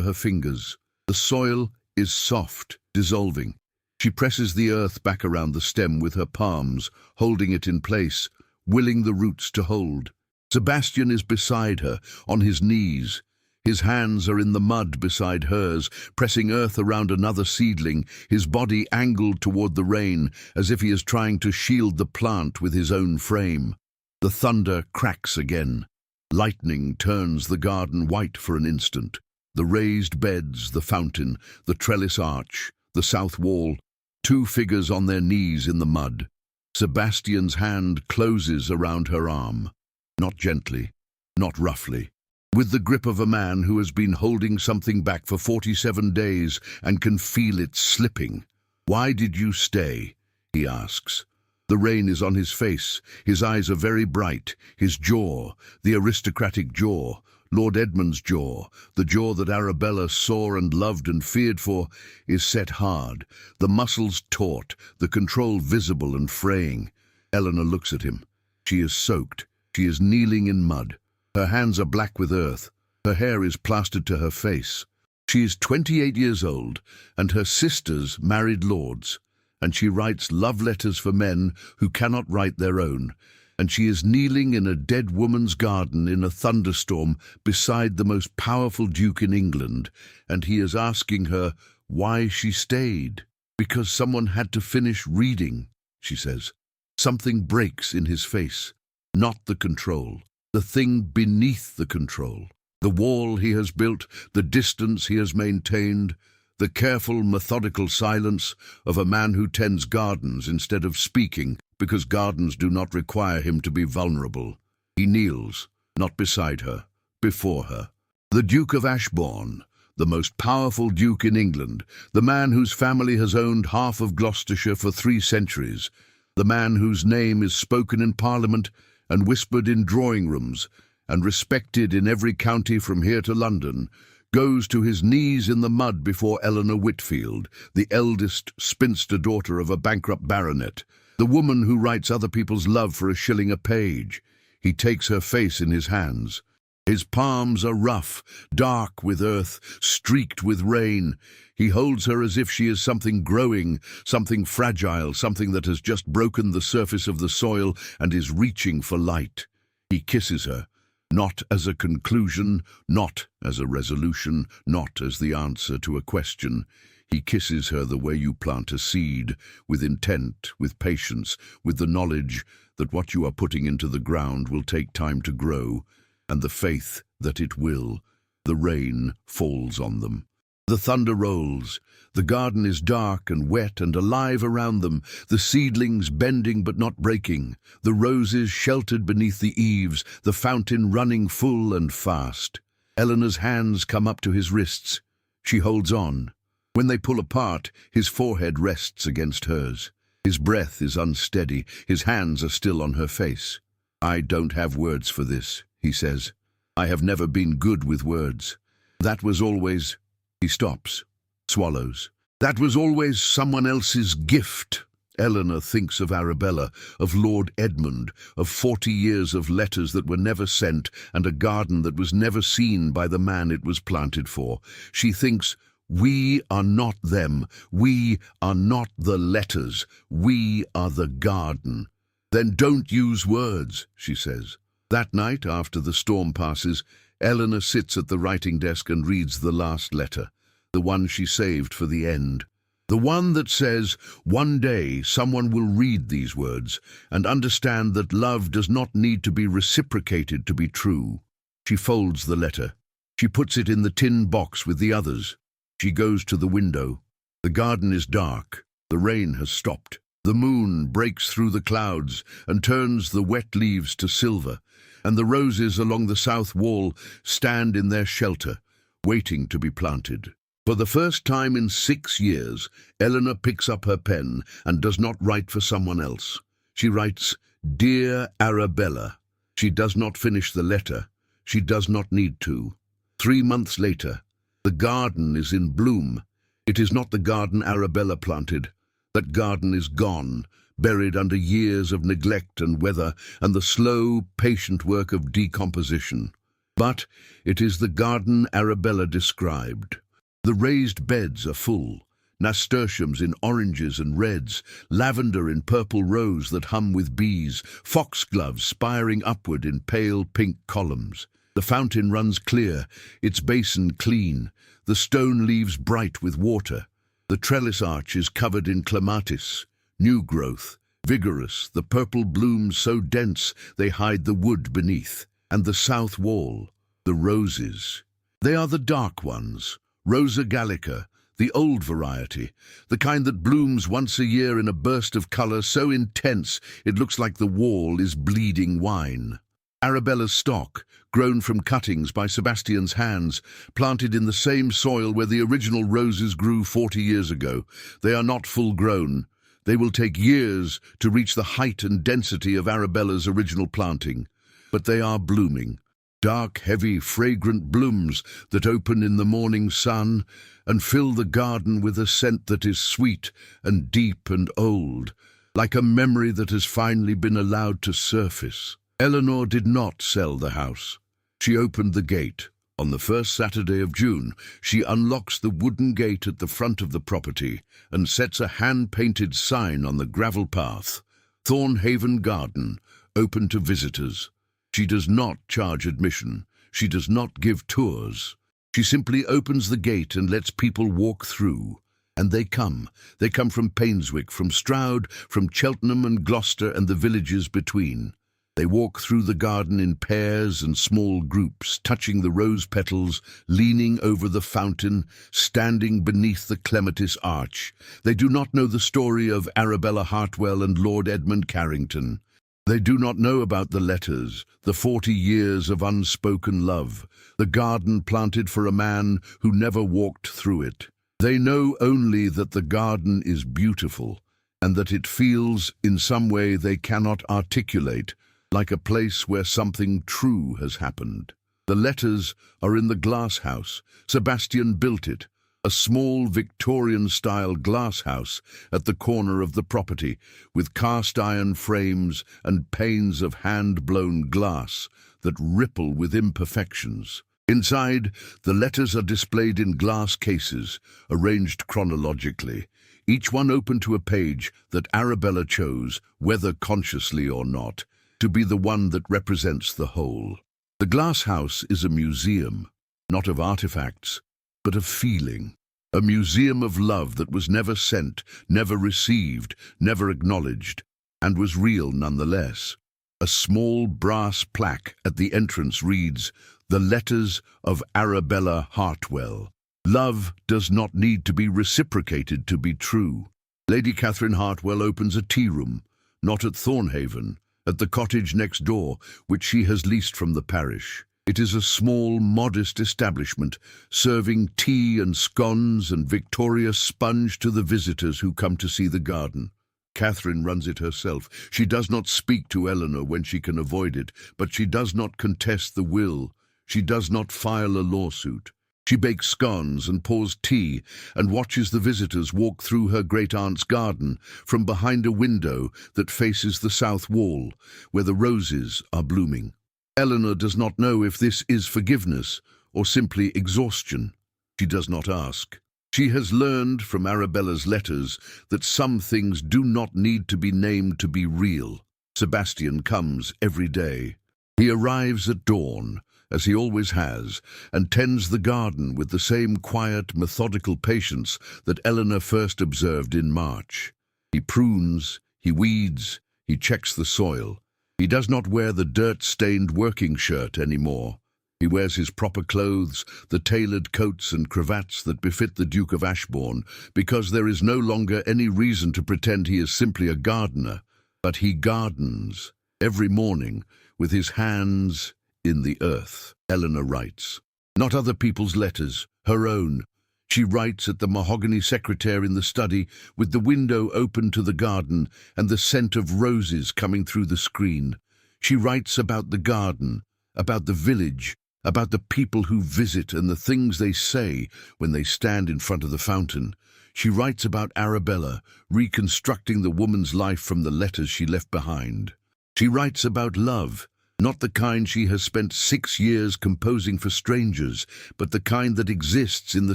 her fingers. The soil is soft, dissolving. She presses the earth back around the stem with her palms, holding it in place, willing the roots to hold. Sebastian is beside her, on his knees. His hands are in the mud beside hers, pressing earth around another seedling, his body angled toward the rain, as if he is trying to shield the plant with his own frame. The thunder cracks again. Lightning turns the garden white for an instant. The raised beds, the fountain, the trellis arch, the south wall, 2 figures on their knees in the mud. Sebastian's hand closes around her arm. Not gently, not roughly. With the grip of a man who has been holding something back for 47 days and can feel it slipping. "Why did you stay?" he asks. The rain is on his face. His eyes are very bright. His jaw, the aristocratic jaw, Lord Edmund's jaw, the jaw that Arabella saw and loved and feared for, is set hard, the muscles taut, the control visible and fraying. Eleanor looks at him. She is soaked. She is kneeling in mud. Her hands are black with earth. Her hair is plastered to her face. She is 28 years old, and her sisters married lords, and she writes love letters for men who cannot write their own, and she is kneeling in a dead woman's garden in a thunderstorm beside the most powerful duke in England, and he is asking her why she stayed. "Because someone had to finish reading," she says. Something breaks in his face. Not the control. The thing beneath the control. The wall he has built, the distance he has maintained, the careful, methodical silence of a man who tends gardens instead of speaking, because gardens do not require him to be vulnerable. He kneels, not beside her, before her. The Duke of Ashbourne, the most powerful duke in England, the man whose family has owned half of Gloucestershire for 3 centuries, the man whose name is spoken in Parliament and whispered in drawing rooms and respected in every county from here to London, goes to his knees in the mud before Eleanor Whitfield, the eldest spinster daughter of a bankrupt baronet, the woman who writes other people's love for a shilling a page. He takes her face in his hands. His palms are rough, dark with earth, streaked with rain. He holds her as if she is something growing, something fragile, something that has just broken the surface of the soil and is reaching for light. He kisses her, not as a conclusion, not as a resolution, not as the answer to a question. He kisses her the way you plant a seed, with intent, with patience, with the knowledge that what you are putting into the ground will take time to grow, and the faith that it will. The rain falls on them. The thunder rolls. The garden is dark and wet and alive around them, the seedlings bending but not breaking, the roses sheltered beneath the eaves, the fountain running full and fast. Eleanor's hands come up to his wrists. She holds on. When they pull apart, his forehead rests against hers. His breath is unsteady. His hands are still on her face. "I don't have words for this," he says. "I have never been good with words. That was always—" He stops, swallows. "That was always someone else's gift." Eleanor thinks of Arabella, of Lord Edmund, of 40 years of letters that were never sent and a garden that was never seen by the man it was planted for. She thinks, we are not them. We are not the letters. We are the garden. "Then don't use words," she says. That night, after the storm passes, Eleanor sits at the writing desk and reads the last letter, the one she saved for the end. The one that says, one day someone will read these words and understand that love does not need to be reciprocated to be true. She folds the letter. She puts it in the tin box with the others. She goes to the window. The garden is dark. The rain has stopped. The moon breaks through the clouds and turns the wet leaves to silver, and the roses along the south wall stand in their shelter, waiting to be planted. For the first time in 6 years, Eleanor picks up her pen and does not write for someone else. She writes, "Dear Arabella." She does not finish the letter. She does not need to. 3 months later, the garden is in bloom. It is not the garden Arabella planted. That garden is gone, buried under years of neglect and weather and the slow, patient work of decomposition. But it is the garden Arabella described. The raised beds are full, nasturtiums in oranges and reds, lavender in purple rows that hum with bees, foxgloves spiring upward in pale pink columns. The fountain runs clear, its basin clean, the stone leaves bright with water. The trellis arch is covered in clematis, new growth, vigorous, the purple blooms so dense they hide the wood beneath. And the south wall, the roses. They are the dark ones. Rosa gallica, the old variety, the kind that blooms once a year in a burst of colour so intense it looks like the wall is bleeding wine. Arabella's stock, grown from cuttings by Sebastian's hands, planted in the same soil where the original roses grew 40 years ago. They are not full grown. They will take years to reach the height and density of Arabella's original planting. But they are blooming. Dark, heavy, fragrant blooms that open in the morning sun and fill the garden with a scent that is sweet and deep and old, like a memory that has finally been allowed to surface. Eleanor did not sell the house. She opened the gate. On the first Saturday of June, she unlocks the wooden gate at the front of the property and sets a hand-painted sign on the gravel path. Thornhaven Garden, open to visitors. She does not charge admission. She does not give tours. She simply opens the gate and lets people walk through. And they come. They come from Painswick, from Stroud, from Cheltenham and Gloucester and the villages between. They walk through the garden in pairs and small groups, touching the rose petals, leaning over the fountain, standing beneath the clematis arch. They do not know the story of Arabella Hartwell and Lord Edmund Carrington. They do not know about the letters, the 40 years of unspoken love, the garden planted for a man who never walked through it. They know only that the garden is beautiful, and that it feels, in some way they cannot articulate, like a place where something true has happened. The letters are in the glass house. Sebastian built it. A small Victorian-style glass house at the corner of the property, with cast-iron frames and panes of hand-blown glass that ripple with imperfections. Inside, the letters are displayed in glass cases, arranged chronologically, each one open to a page that Arabella chose, whether consciously or not, to be the one that represents the whole. The glass house is a museum, not of artifacts, but of feeling. A museum of love that was never sent, never received, never acknowledged, and was real nonetheless. A small brass plaque at the entrance reads, "The Letters of Arabella Hartwell." Love does not need to be reciprocated to be true. Lady Catherine Hartwell opens a tea room, not at Thornhaven, at the cottage next door, which she has leased from the parish. It is a small, modest establishment, serving tea and scones and Victoria sponge to the visitors who come to see the garden. Catherine runs it herself. She does not speak to Eleanor when she can avoid it, but she does not contest the will. She does not file a lawsuit. She bakes scones and pours tea and watches the visitors walk through her great-aunt's garden from behind a window that faces the south wall, where the roses are blooming. Eleanor does not know if this is forgiveness or simply exhaustion. She does not ask. She has learned from Arabella's letters that some things do not need to be named to be real. Sebastian comes every day. He arrives at dawn, as he always has, and tends the garden with the same quiet, methodical patience that Eleanor first observed in March. He prunes, he weeds, he checks the soil. He does not wear the dirt-stained working shirt anymore. He wears his proper clothes, the tailored coats and cravats that befit the Duke of Ashbourne, because there is no longer any reason to pretend he is simply a gardener. But he gardens, every morning, with his hands in the earth. Eleanor writes. Not other people's letters, her own. She writes at the mahogany secretaire in the study, with the window open to the garden and the scent of roses coming through the screen. She writes about the garden, about the village, about the people who visit and the things they say when they stand in front of the fountain. She writes about Arabella, reconstructing the woman's life from the letters she left behind. She writes about love, not the kind she has spent 6 years composing for strangers, but the kind that exists in the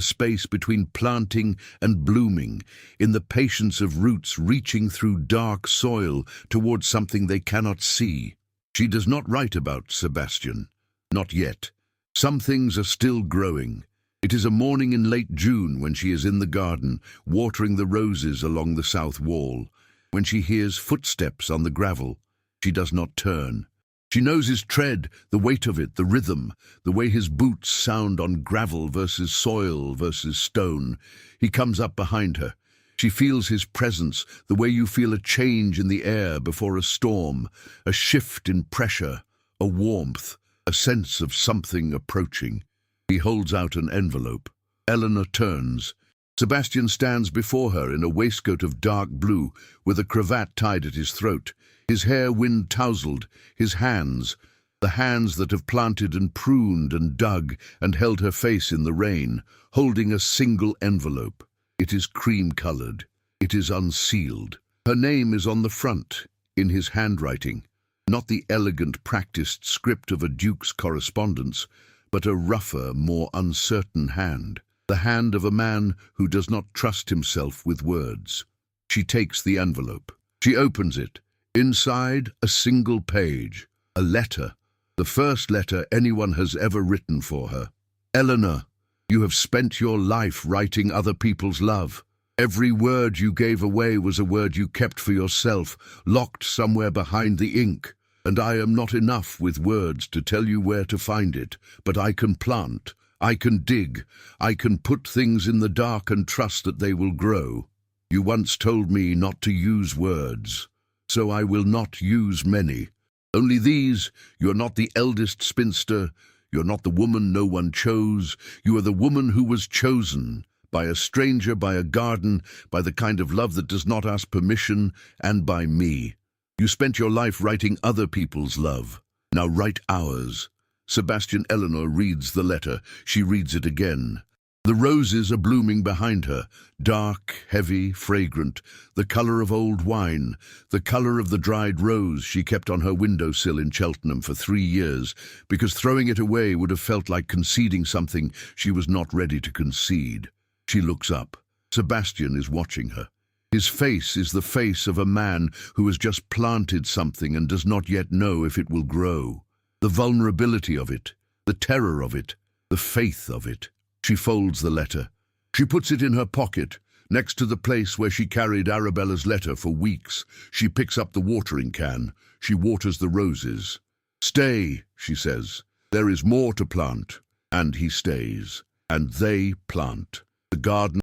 space between planting and blooming, in the patience of roots reaching through dark soil towards something they cannot see. She does not write about Sebastian, not yet. Some things are still growing. It is a morning in late June when she is in the garden, watering the roses along the south wall. When she hears footsteps on the gravel, she does not turn. She knows his tread, the weight of it, the rhythm, the way his boots sound on gravel versus soil versus stone. He comes up behind her. She feels his presence, the way you feel a change in the air before a storm, a shift in pressure, a warmth, a sense of something approaching. He holds out an envelope. Eleanor turns. Sebastian stands before her in a waistcoat of dark blue, with a cravat tied at his throat, his hair wind-tousled, his hands, the hands that have planted and pruned and dug and held her face in the rain, holding a single envelope. It is cream-colored. It is unsealed. Her name is on the front, in his handwriting. Not the elegant, practiced script of a duke's correspondence, but a rougher, more uncertain hand. The hand of a man who does not trust himself with words. She takes the envelope. She opens it. Inside, a single page. A letter. The first letter anyone has ever written for her. Eleanor, you have spent your life writing other people's love. Every word you gave away was a word you kept for yourself, locked somewhere behind the ink. And I am not enough with words to tell you where to find it, but I can plant, I can dig, I can put things in the dark and trust that they will grow. You once told me not to use words, so I will not use many. Only these: you're not the eldest spinster, you're not the woman no one chose, you are the woman who was chosen, by a stranger, by a garden, by the kind of love that does not ask permission, and by me. You spent your life writing other people's love. Now write ours. Sebastian. Eleanor reads the letter. She reads it again. The roses are blooming behind her, dark, heavy, fragrant, the colour of old wine, the colour of the dried rose she kept on her windowsill in Cheltenham for 3 years, because throwing it away would have felt like conceding something she was not ready to concede. She looks up. Sebastian is watching her. His face is the face of a man who has just planted something and does not yet know if it will grow. The vulnerability of it, the terror of it, the faith of it. She folds the letter. She puts it in her pocket, next to the place where she carried Arabella's letter for weeks. She picks up the watering can. She waters the roses. Stay, she says. There is more to plant. And he stays. And they plant. The garden